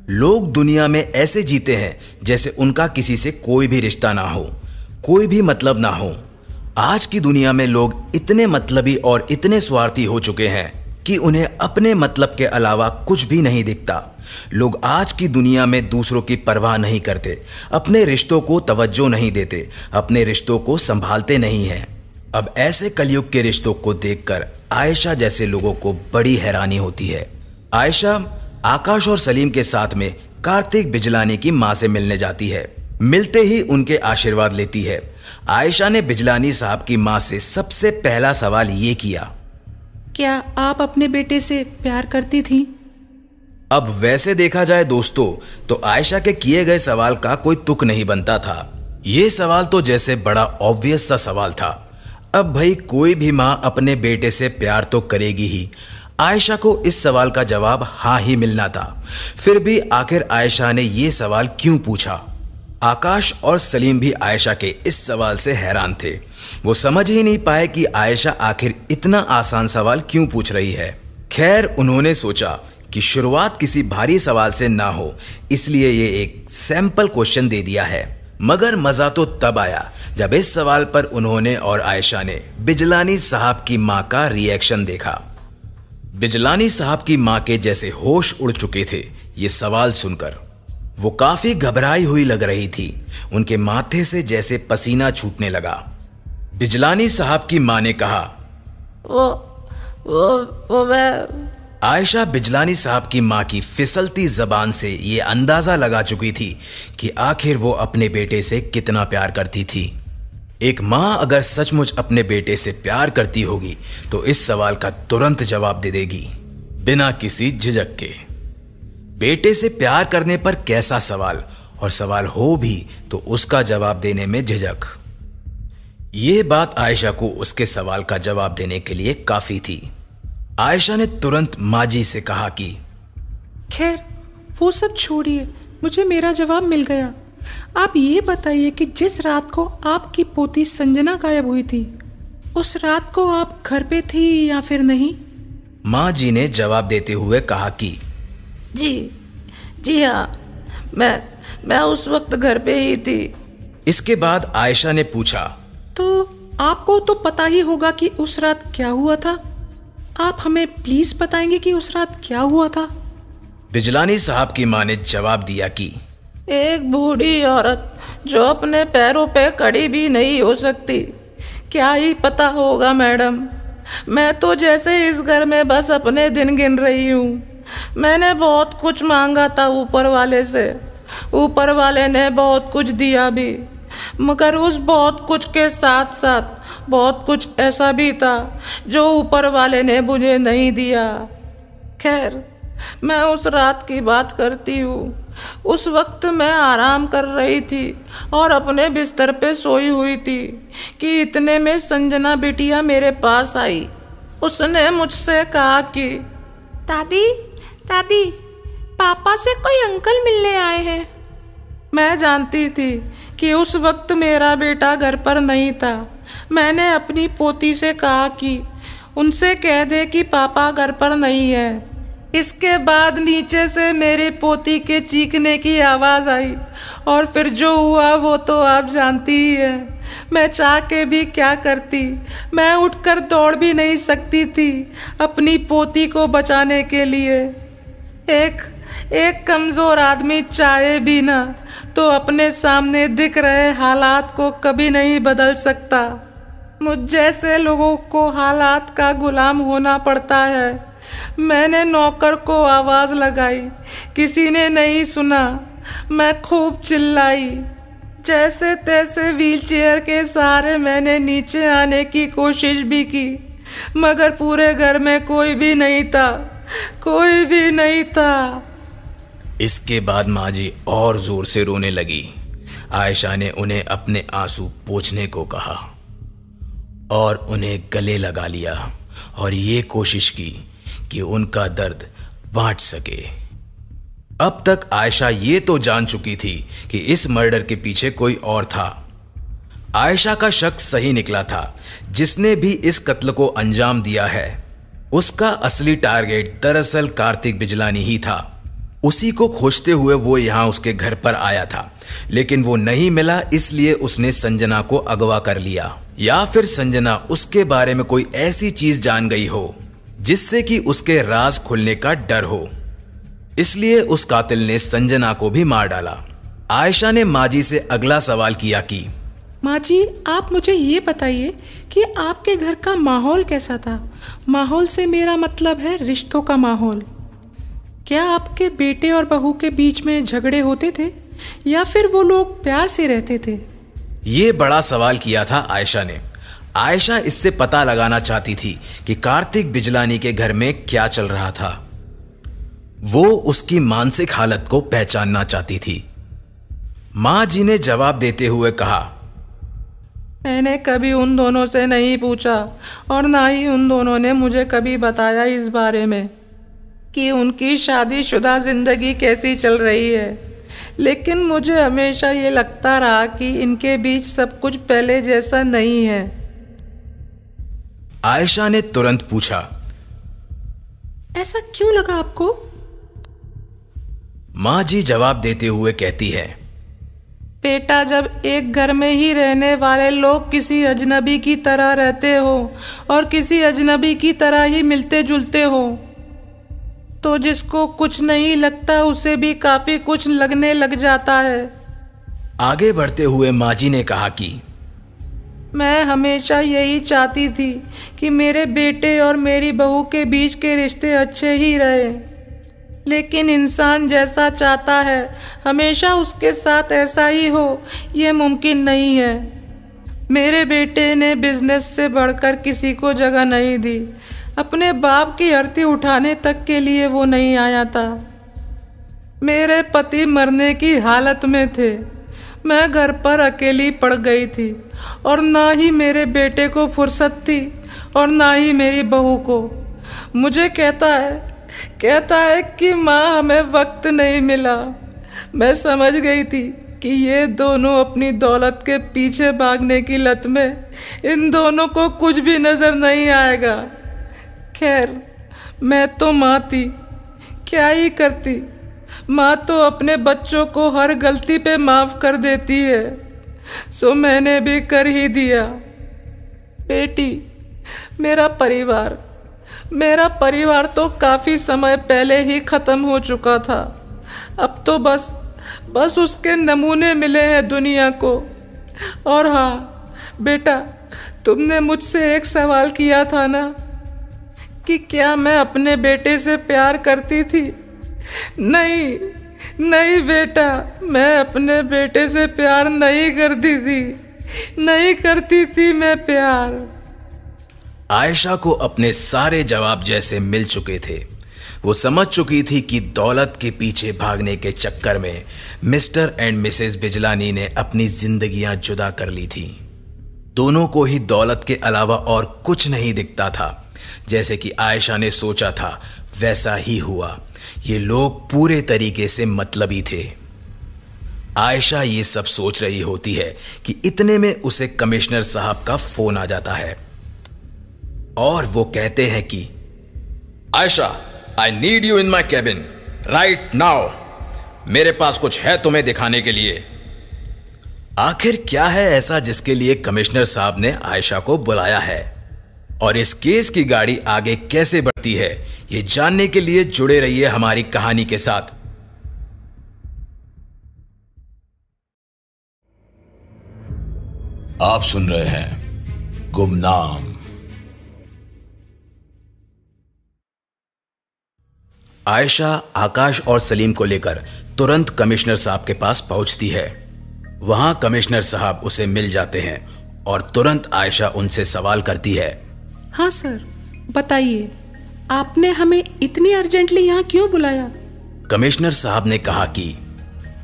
लोग दुनिया में ऐसे जीते हैं जैसे उनका किसी से कोई भी रिश्ता ना हो, कोई भी मतलब ना हो। आज की दुनिया में लोग इतने मतलबी और इतने स्वार्थी हो चुके हैं कि उन्हें अपने मतलब के अलावा कुछ भी नहीं दिखता। लोग आज की दुनिया में दूसरों की परवाह नहीं करते, अपने रिश्तों को तवज्जो नहीं देते, अपने रिश्तों को संभालते नहीं हैं। अब ऐसे कलयुग के रिश्तों को देखकर आयशा जैसे लोगों को बड़ी हैरानी होती है। आयशा आकाश और सलीम के साथ में कार्तिक बिजलानी की मां से मिलने जाती है। मिलते ही उनके आशीर्वाद लेती है। आयशा ने बिजलानी साहब की मां से सबसे पहला सवाल ये किया, क्या आप अपने बेटे से प्यार करती थी? अब वैसे देखा जाए दोस्तों तो आयशा के किए गए सवाल का कोई तुक नहीं बनता था। ये सवाल तो जैसे बड़ा ऑब्वियस सा सवाल था। अब भाई कोई भी माँ अपने बेटे से प्यार तो करेगी ही। आयशा को इस सवाल का जवाब हाँ ही मिलना था। फिर भी आखिर आयशा ने ये सवाल क्यों पूछा? आकाश और सलीम भी आयशा के इस सवाल से हैरान थे। वो समझ ही नहीं पाए कि आयशा आखिर इतना आसान सवाल क्यों पूछ रही है। खैर, उन्होंने सोचा कि शुरुआत किसी भारी सवाल से ना हो, इसलिए ये एक सैंपल क्वेश्चन दे दिया है। मगर मजा तो तब आया जब इस सवाल पर उन्होंने और आयशा ने बिजलानी साहब की मां का रिएक्शन देखा। बिजलानी साहब की मां के जैसे होश उड़ चुके थे ये सवाल सुनकर। वो काफी घबराई हुई लग रही थी। उनके माथे से जैसे पसीना छूटने लगा। बिजलानी साहब की मां ने कहा, वो मैं। आयशा बिजलानी साहब की मां की फिसलती जबान से ये अंदाजा लगा चुकी थी कि आखिर वो अपने बेटे से कितना प्यार करती थी। एक मां अगर सचमुच अपने बेटे से प्यार करती होगी तो इस सवाल का तुरंत जवाब दे देगी, बिना किसी झिझक के। बेटे से प्यार करने पर कैसा सवाल, और सवाल हो भी तो उसका जवाब देने में झिझक। यह बात आयशा को उसके सवाल का जवाब देने के लिए काफी थी। आयशा ने तुरंत माजी से कहा कि खैर वो सब छोड़िए, मुझे मेरा जवाब मिल गया। आप ये बताइए कि जिस रात को आपकी पोती संजना गायब हुई थी, उस रात को आप घर पे थी या फिर नहीं? माँ जी ने जवाब देते हुए कहा कि जी हाँ, मैं उस वक्त घर पे ही थी। इसके बाद आयशा ने पूछा, तो आपको तो पता ही होगा कि उस रात क्या हुआ था। आप हमें प्लीज बताएंगे कि उस रात क्या हुआ था? बिजलानी साहब की मां ने जवाब दिया कि एक बूढ़ी औरत जो अपने पैरों पे खड़ी भी नहीं हो सकती, क्या ही पता होगा मैडम। मैं तो जैसे इस घर में बस अपने दिन गिन रही हूँ। मैंने बहुत कुछ मांगा था ऊपर वाले से, ऊपर वाले ने बहुत कुछ दिया भी, मगर उस बहुत कुछ के साथ साथ बहुत कुछ ऐसा भी था जो ऊपर वाले ने मुझे नहीं दिया। खैर, मैं उस रात की बात करती हूँ। उस वक्त मैं आराम कर रही थी और अपने बिस्तर पे सोई हुई थी कि इतने में संजना बिटिया मेरे पास आई। उसने मुझसे कहा कि दादी, पापा से कोई अंकल मिलने आए हैं। मैं जानती थी कि उस वक्त मेरा बेटा घर पर नहीं था। मैंने अपनी पोती से कहा कि उनसे कह दे कि पापा घर पर नहीं है। इसके बाद नीचे से मेरी पोती के चीखने की आवाज़ आई और फिर जो हुआ वो तो आप जानती ही है। मैं चाह के भी क्या करती, मैं उठकर दौड़ भी नहीं सकती थी अपनी पोती को बचाने के लिए। एक कमज़ोर आदमी चाहे भी ना तो अपने सामने दिख रहे हालात को कभी नहीं बदल सकता। मुझ जैसे लोगों को हालात का गुलाम होना पड़ता है। मैंने नौकर को आवाज़ लगाई, किसी ने नहीं सुना। मैं खूब चिल्लाई। जैसे तैसे व्हीलचेयर के सहारे मैंने नीचे आने की कोशिश भी की, मगर पूरे घर में कोई भी नहीं था। इसके बाद माँ जी और जोर से रोने लगी। आयशा ने उन्हें अपने आंसू पोंछने को कहा और उन्हें गले लगा लिया और ये कोशिश की कि उनका दर्द बांट सके। अब तक आयशा ये तो जान चुकी थी कि इस मर्डर के पीछे कोई और था। आयशा का शक सही निकला था। जिसने भी इस कत्ल को अंजाम दिया है, उसका असली टारगेट दरअसल कार्तिक बिजलानी ही था। उसी को खोजते हुए वो यहाँ उसके घर पर आया था, लेकिन वो नहीं मिला, इसलिए उसने संजना को अगवा कर लिया। या फिर संजना उसके बारे में कोई ऐसी चीज जान गई हो जिससे कि उसके राज खुलने का डर हो, इसलिए उस कातिल ने संजना को भी मार डाला। आयशा ने माजी से अगला सवाल किया कि माजी, आप मुझे ये बताइए कि आपके घर का माहौल कैसा था। माहौल से मेरा मतलब है रिश्तों का माहौल। क्या आपके बेटे और बहू के बीच में झगड़े होते थे या फिर वो लोग प्यार से रहते थे? ये बड़ा सवाल किया था आयशा ने। आयशा इससे पता लगाना चाहती थी कि कार्तिक बिजलानी के घर में क्या चल रहा था। वो उसकी मानसिक हालत को पहचानना चाहती थी। माँ जी ने जवाब देते हुए कहा, मैंने कभी उन दोनों से नहीं पूछा और ना ही उन दोनों ने मुझे कभी बताया इस बारे में कि उनकी शादीशुदा जिंदगी कैसी चल रही है। लेकिन मुझे हमेशा ये लगता रहा कि इनके बीच सब कुछ पहले जैसा नहीं है। आयशा ने तुरंत पूछा, ऐसा क्यों लगा आपको? माँ जी जवाब देते हुए कहती है, बेटा, जब एक घर में ही रहने वाले लोग किसी अजनबी की तरह रहते हो और किसी अजनबी की तरह ही मिलते जुलते हो तो जिसको कुछ नहीं लगता उसे भी काफी कुछ लगने लग जाता है। आगे बढ़ते हुए माजी ने कहा कि मैं हमेशा यही चाहती थी कि मेरे बेटे और मेरी बहू के बीच के रिश्ते अच्छे ही रहे, लेकिन इंसान जैसा चाहता है हमेशा उसके साथ ऐसा ही हो, ये मुमकिन नहीं है। मेरे बेटे ने बिजनेस से बढ़कर किसी को जगह नहीं दी। अपने बाप की अर्थी उठाने तक के लिए वो नहीं आया था। मेरे पति मरने की हालत में थे। मैं घर पर अकेली पड़ गई थी और ना ही मेरे बेटे को फुर्सत थी और ना ही मेरी बहू को। मुझे कहता है कि माँ हमें वक्त नहीं मिला। मैं समझ गई थी कि ये दोनों अपनी दौलत के पीछे भागने की लत में इन दोनों को कुछ भी नजर नहीं आएगा। खैर, मैं तो माँ थी, क्या ही करती। माँ तो अपने बच्चों को हर गलती पे माफ कर देती है, सो मैंने भी कर ही दिया। बेटी, मेरा परिवार तो काफी समय पहले ही खत्म हो चुका था। अब तो बस उसके नमूने मिले हैं दुनिया को। और हाँ बेटा, तुमने मुझसे एक सवाल किया था ना कि क्या मैं अपने बेटे से प्यार करती थी। नहीं बेटा, मैं अपने बेटे से प्यार नहीं करती थी मैं प्यार। आयशा को अपने सारे जवाब जैसे मिल चुके थे। वो समझ चुकी थी कि दौलत के पीछे भागने के चक्कर में मिस्टर एंड मिसेस बिजलानी ने अपनी जिंदगियां जुदा कर ली थी। दोनों को ही दौलत के अलावा और कुछ नहीं दिखता था। जैसे कि आयशा ने सोचा था वैसा ही हुआ। ये लोग पूरे तरीके से मतलबी थे। आयशा ये सब सोच रही होती है कि इतने में उसे कमिश्नर साहब का फोन आ जाता है और वो कहते हैं कि Ayesha, I need you in my cabin right now. मेरे पास कुछ है तुम्हें दिखाने के लिए। आखिर क्या है ऐसा जिसके लिए कमिश्नर साहब ने आयशा को बुलाया है और इस केस की गाड़ी आगे कैसे बढ़ती है, ये जानने के लिए जुड़े रहिए हमारी कहानी के साथ। आप सुन रहे हैं गुमनाम। आयशा आकाश और सलीम को लेकर तुरंत कमिश्नर साहब के पास पहुंचती है। वहां कमिश्नर साहब उसे मिल जाते हैं और तुरंत आयशा उनसे सवाल करती है। हाँ सर, बताइए, आपने हमें इतनी अर्जेंटली यहाँ क्यों बुलाया? कमिश्नर साहब ने कहा कि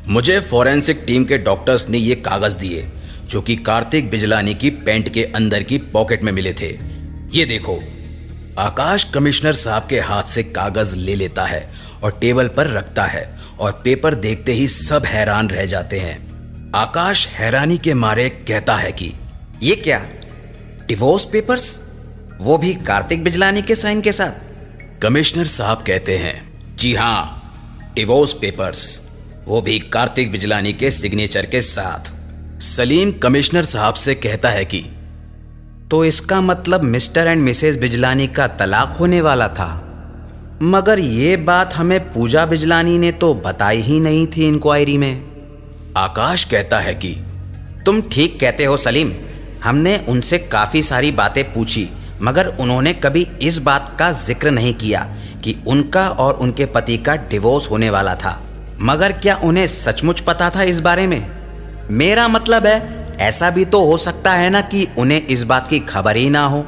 मुझे फॉरेंसिक टीम के डॉक्टर्स ने ये कागज दिए जो कि कार्तिक बिजलानी की पैंट के अंदर की पॉकेट में मिले थे। ये देखो। आकाश कमिश्नर साहब के हाथ से कागज ले लेता है और टेबल पर रखता है और पेपर देखते ही सब हैरान रह जाते हैं। आकाश हैरानी के मारे कहता है कि ये क्या, डिवोर्स पेपर्स, वो भी कार्तिक बिजलानी के साइन के साथ? कमिश्नर साहब कहते हैं, जी हाँ, डिवोर्स पेपर्स, वो भी कार्तिक बिजलानी के सिग्नेचर के साथ। सलीम कमिश्नर साहब से कहता है कि तो इसका मतलब मिस्टर एंड मिसेस बिजलानी का तलाक होने वाला था, मगर ये बात हमें पूजा बिजलानी ने तो बताई ही नहीं थी इंक्वायरी में। आकाश कहता है कि तुम ठीक कहते हो सलीम, हमने उनसे काफ़ी सारी बातें पूछी मगर उन्होंने कभी इस बात का जिक्र नहीं किया कि उनका और उनके पति का डिवोर्स होने वाला था। मगर क्या उन्हें सचमुच पता था इस बारे में? मेरा मतलब है ऐसा भी तो हो सकता है ना कि उन्हें इस बात की खबर ही ना हो,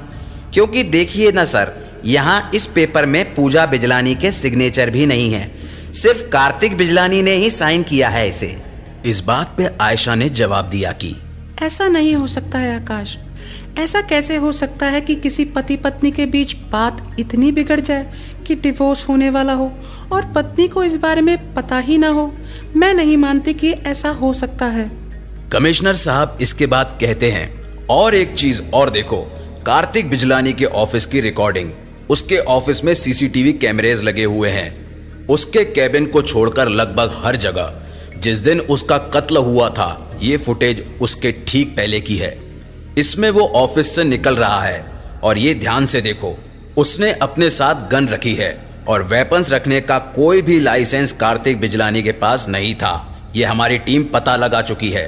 क्योंकि देखिए ना सर, यहाँ इस पेपर में पूजा बिजलानी के सिग्नेचर भी नहीं है, सिर्फ कार्तिक बिजलानी ने ही साइन किया है इसे। इस बात पे आयशा ने जवाब दिया कि ऐसा नहीं हो सकता है आकाश। ऐसा कैसे हो सकता है कि किसी पति पत्नी के बीच बात इतनी बिगड़ जाए कि डिवोर्स होने वाला हो और पत्नी को इस बारे में पता ही ना हो? मैं नहीं मानती कि ऐसा हो सकता है। कमिश्नर साहब इसके बाद कहते हैं, और एक चीज और देखो, कार्तिक बिजलानी के ऑफिस की रिकॉर्डिंग, उसके ऑफिस में सीसीटीवी कैमरेज लगे हुए हैं। उसके कैबिन को छोड़कर लगभग हर जगह जिस दिन उसका कत्ल हुआ था, ये फुटेज उसके ठीक पहले की है। इसमें वो ऑफिस से निकल रहा है और ये ध्यान से देखो, उसने अपने साथ गन रखी है और वेपन्स रखने का कोई भी लाइसेंस कार्तिक बिजलानी के पास नहीं था। ये हमारी टीम पता लगा चुकी है।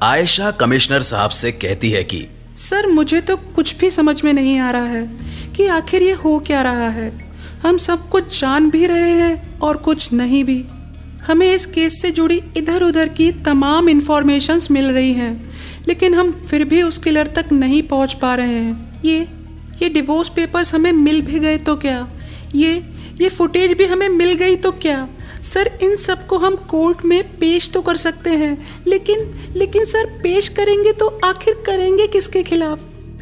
आयशा कमिश्नर साहब से कहती है कि सर, मुझे तो कुछ भी समझ में नहीं आ रहा है कि आखिर ये हो क्या रहा है। हम सब कुछ जान भी रहे हैं और कुछ नहीं भी। हमें इस केस से जुड़ी इधर उधर की तमाम इंफॉर्मेशंस मिल रही हैं, लेकिन हम फिर भी उस किलर तक नहीं पहुंच पा रहे हैं। ये डिवोर्स पेपर्स हमें मिल भी गए तो क्या, ये फुटेज भी हमें मिल गई तो क्या। सर, इन सब को हम कोर्ट में पेश तो कर सकते हैं, लेकिन सर, पेश करेंगे तो आखिर करेंगे किसके खिलाफ?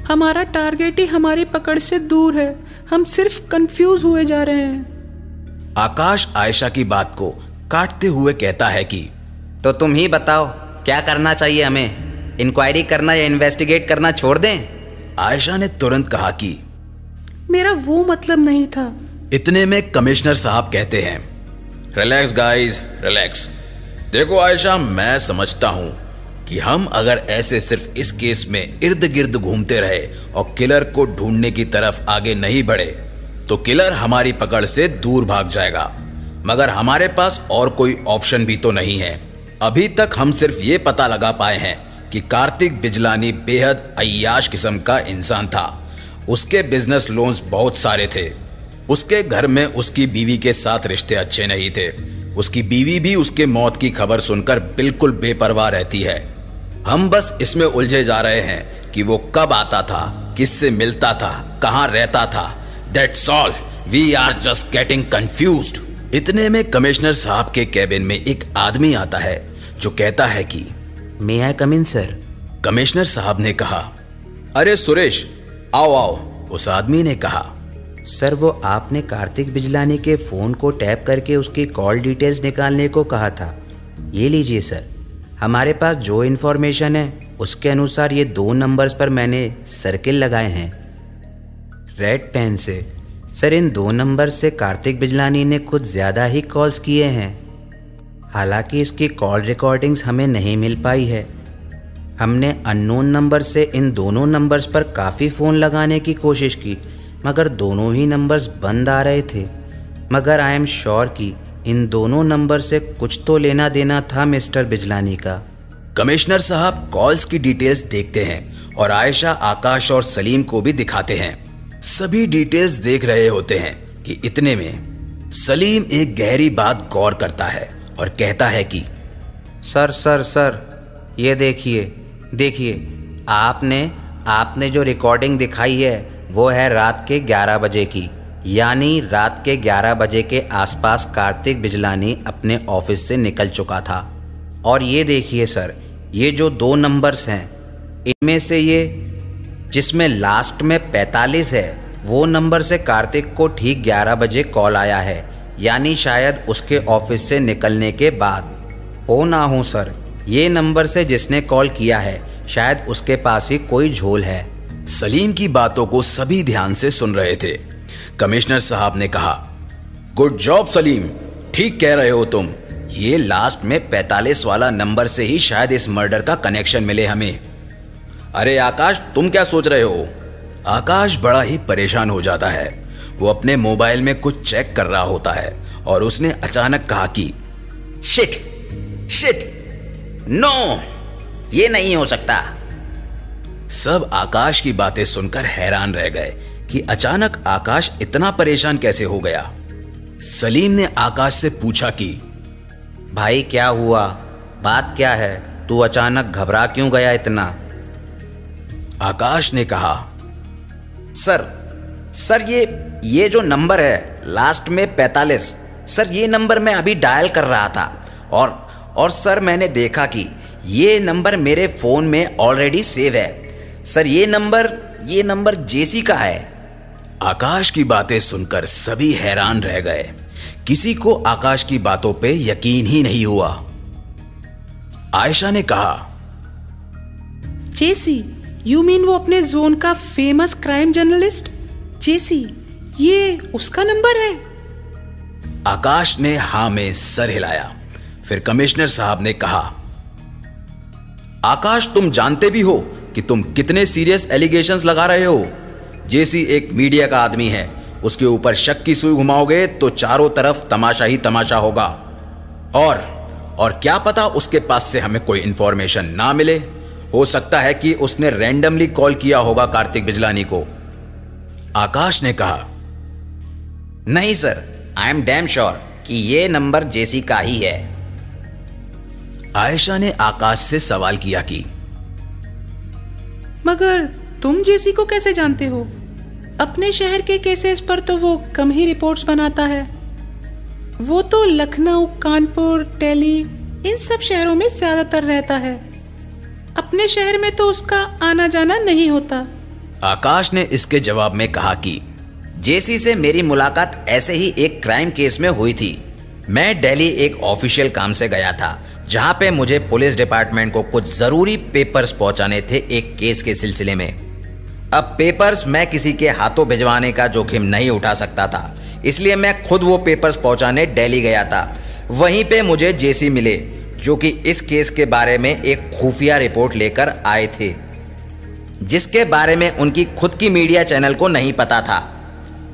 हमारा टारगेट ही हमारी पकड़ से दूर है। हम सिर्फ कंफ्यूज हुए जा रहे हैं। आकाश आयशा की बात को काटते हुए कहता है कि तो तुम ही बताओ क्या करना चाहिए हमें? इंक्वायरी करना या इन्वेस्टिगेट करना छोड़ दें? आयशा ने तुरंत कहा कि मेरा वो मतलब नहीं था। इतने में कमिश्नर साहब कहते हैं, रिलैक्स गाइस, रिलैक्स। देखो आयशा, मैं समझता हूं कि हम अगर ऐसे सिर्फ इस केस में इर्द गिर्द घूमते रहे और किलर को ढूंढने की तरफ आगे नहीं बढ़े तो किलर हमारी पकड़ से दूर भाग जाएगा। मगर हमारे पास और कोई ऑप्शन भी तो नहीं है। अभी तक हम सिर्फ ये पता लगा पाए हैं कि कार्तिक बिजलानी बेहद अय्याश किस्म का इंसान था। उसके बिजनेस लोन्स बहुत सारे थे। उसके घर में उसकी बीवी के साथ रिश्ते अच्छे नहीं थे। उसकी बीवी भी उसके मौत की खबर सुनकर बिल्कुल बेपरवाह रहती है। हम बस इसमें उलझे जा रहे हैं कि वो कब आता था, किससे मिलता था, कहाँ रहता था। That's all, we are just getting confused. इतने में कमिश्नर साहब के कैबिन में एक आदमी आता है जो कहता है कि मे आई कम इन सर? कमिश्नर साहब ने कहा, अरे सुरेश, आओ आओ। उस आदमी ने कहा, सर, वो आपने कार्तिक बिजलानी के फ़ोन को टैप करके उसकी कॉल डिटेल्स निकालने को कहा था। ये लीजिए सर, हमारे पास जो इन्फॉर्मेशन है उसके अनुसार ये 2 नंबर्स पर मैंने सर्किल लगाए हैं रेड पेन से। सर, इन 2 नंबर से कार्तिक बिजलानी ने कुछ ज़्यादा ही कॉल्स किए हैं। हालांकि इसकी कॉल रिकॉर्डिंग्स हमें नहीं मिल पाई है। हमने अननोन नंबर से इन दोनों नंबर्स पर काफ़ी फ़ोन लगाने की कोशिश की, मगर दोनों ही नंबर्स बंद आ रहे थे। मगर आई एम श्योर कि इन दोनों नंबर से कुछ तो लेना देना था मिस्टर बिजलानी का। कमिश्नर साहब कॉल्स की डिटेल्स देखते हैं और आयशा, आकाश और सलीम को भी दिखाते हैं। सभी डिटेल्स देख रहे होते हैं कि इतने में सलीम एक गहरी बात गौर करता है और कहता है कि सर, ये देखिए, आपने जो रिकॉर्डिंग दिखाई है वो है रात के 11 बजे की। यानी रात के 11 बजे के आसपास कार्तिक बिजलानी अपने ऑफिस से निकल चुका था। और ये देखिए सर, ये जो 2 नंबर्स हैं, इनमें से ये जिसमें लास्ट में 45 है, वो नंबर से कार्तिक को ठीक 11 बजे कॉल आया है। यानी शायद उसके ऑफिस से निकलने के बाद हो ना हो सर। ये नंबर से जिसने कॉल किया है शायद उसके पास ही कोई झोल है। सलीम की बातों को सभी ध्यान से सुन रहे थे। कमिश्नर साहब ने कहा, गुड जॉब सलीम, ठीक कह रहे हो तुम। ये लास्ट में 45 वाला नंबर से ही शायद इस मर्डर का कनेक्शन मिले हमें। अरे आकाश, तुम क्या सोच रहे हो? आकाश बड़ा ही परेशान हो जाता है। वो अपने मोबाइल में कुछ चेक कर रहा होता है और उसने अचानक कहा कि शिट, नो, ये नहीं हो सकता। सब आकाश की बातें सुनकर हैरान रह गए कि अचानक आकाश इतना परेशान कैसे हो गया। सलीम ने आकाश से पूछा कि भाई क्या हुआ, बात क्या है, तू अचानक घबरा क्यों गया इतना? आकाश ने कहा, सर ये जो नंबर है लास्ट में 45, सर ये नंबर मैं अभी डायल कर रहा था और सर मैंने देखा कि ये नंबर मेरे फ़ोन में ऑलरेडी सेव है। सर ये नंबर जेसी का है। आकाश की बातें सुनकर सभी हैरान रह गए। किसी को आकाश की बातों पे यकीन ही नहीं हुआ। आयशा ने कहा, जेसी, यू मीन वो अपने जोन का फेमस क्राइम जर्नलिस्ट जेसी, ये उसका नंबर है? आकाश ने हाँ में सर हिलाया। फिर कमिश्नर साहब ने कहा, आकाश, तुम जानते भी हो कि तुम कितने सीरियस एलिगेशंस लगा रहे हो। जेसी एक मीडिया का आदमी है उसके ऊपर शक की सुई घुमाओगे तो चारों तरफ तमाशा ही तमाशा होगा। और क्या पता उसके पास से हमें कोई इंफॉर्मेशन ना मिले। हो सकता है कि उसने रैंडमली कॉल किया होगा कार्तिक बिजलानी को। आकाश ने कहा, नहीं sir, I am damn sure कि ये नंबर जेसी का ही है। आयशा ने आकाश से सवाल किया कि मगर तुम जेसी को कैसे जानते हो? अपने शहर के केसेस पर तो वो कम ही रिपोर्ट्स बनाता है। वो तो लखनऊ, कानपुर, दिल्ली इन सब शहरों में ज्यादातर रहता है। अपने शहर में तो उसका आना जाना नहीं होता। आकाश ने इसके जवाब में कहा कि जेसी से मेरी मुलाकात ऐसे ही एक क्राइम केस में हुई थी। मैं दिल्ली एक ऑफिशियल काम से गया था, जहां पे मुझे पुलिस डिपार्टमेंट को कुछ जरूरी पेपर्स पहुंचाने थे एक केस के सिलसिले में। अब पेपर्स मैं किसी के हाथों भिजवाने का जोखिम नहीं उठा सकता था, इसलिए मैं खुद वो पेपर्स पहुंचाने दिल्ली गया था। वहीं पे मुझे जेसी मिले, जो कि इस केस के बारे में एक खुफिया रिपोर्ट लेकर आए थे, जिसके बारे में उनकी खुद की मीडिया चैनल को नहीं पता था।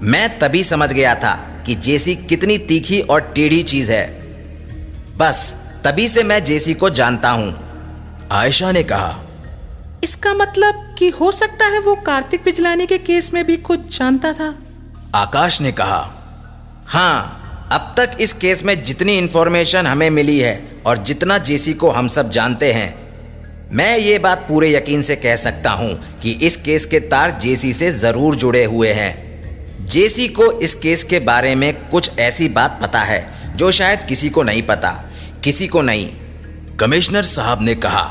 मैं तभी समझ गया था कि जेसी कितनी तीखी और टेढ़ी चीज है। बस तभी से मैं जेसी को जानता हूं। आयशा ने कहा, इसका मतलब कि हो सकता है वो कार्तिक बिजलानी के केस में भी कुछ जानता था। आकाश ने कहा, हाँ, अब तक इस केस में जितनी इंफॉर्मेशन हमें मिली है और जितना जेसी को हम सब जानते हैं, मैं ये बात पूरे यकीन से कह सकता हूं कि इस केस के तार जेसी से जरूर जुड़े हुए हैं। जेसी को इस केस के बारे में कुछ ऐसी बात पता है जो शायद किसी को नहीं पता, किसी को नहीं। कमिश्नर साहब ने कहा,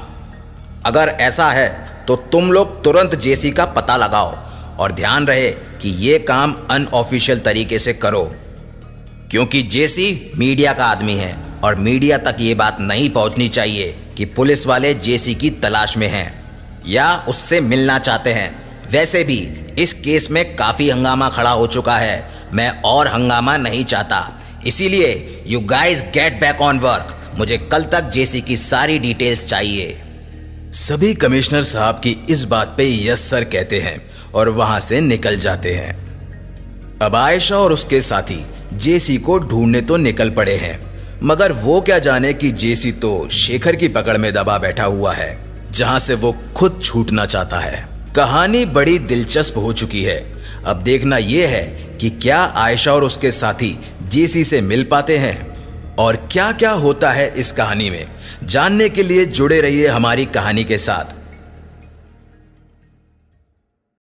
अगर ऐसा है तो तुम लोग तुरंत जेसी का पता लगाओ और ध्यान रहे कि ये काम अनऑफिशियल तरीके से करो, क्योंकि जेसी मीडिया का आदमी है और मीडिया तक ये बात नहीं पहुंचनी चाहिए कि पुलिस वाले जेसी की तलाश में हैं या उससे मिलना चाहते हैं। वैसे भी इस केस में काफी हंगामा खड़ा हो चुका है, मैं और हंगामा नहीं चाहता, इसीलिए you guys get back on work. मुझे कल तक जेसी की सारी डिटेल्स चाहिए। सभी कमिश्नर साहब की इस बात पे यस सर कहते हैं और वहां से निकल जाते हैं। अब आयशा और उसके साथी जेसी को ढूंढने तो निकल पड़े हैं, मगर वो क्या जाने कि जेसी तो शेखर की पकड़ में दबा बैठा हुआ है, जहां से वो खुद छूटना चाहता है। कहानी बड़ी दिलचस्प हो चुकी है। अब देखना यह है कि क्या आयशा और उसके साथी जेसी से मिल पाते हैं और क्या क्या होता है इस कहानी में। जानने के लिए जुड़े रहिए हमारी कहानी के साथ।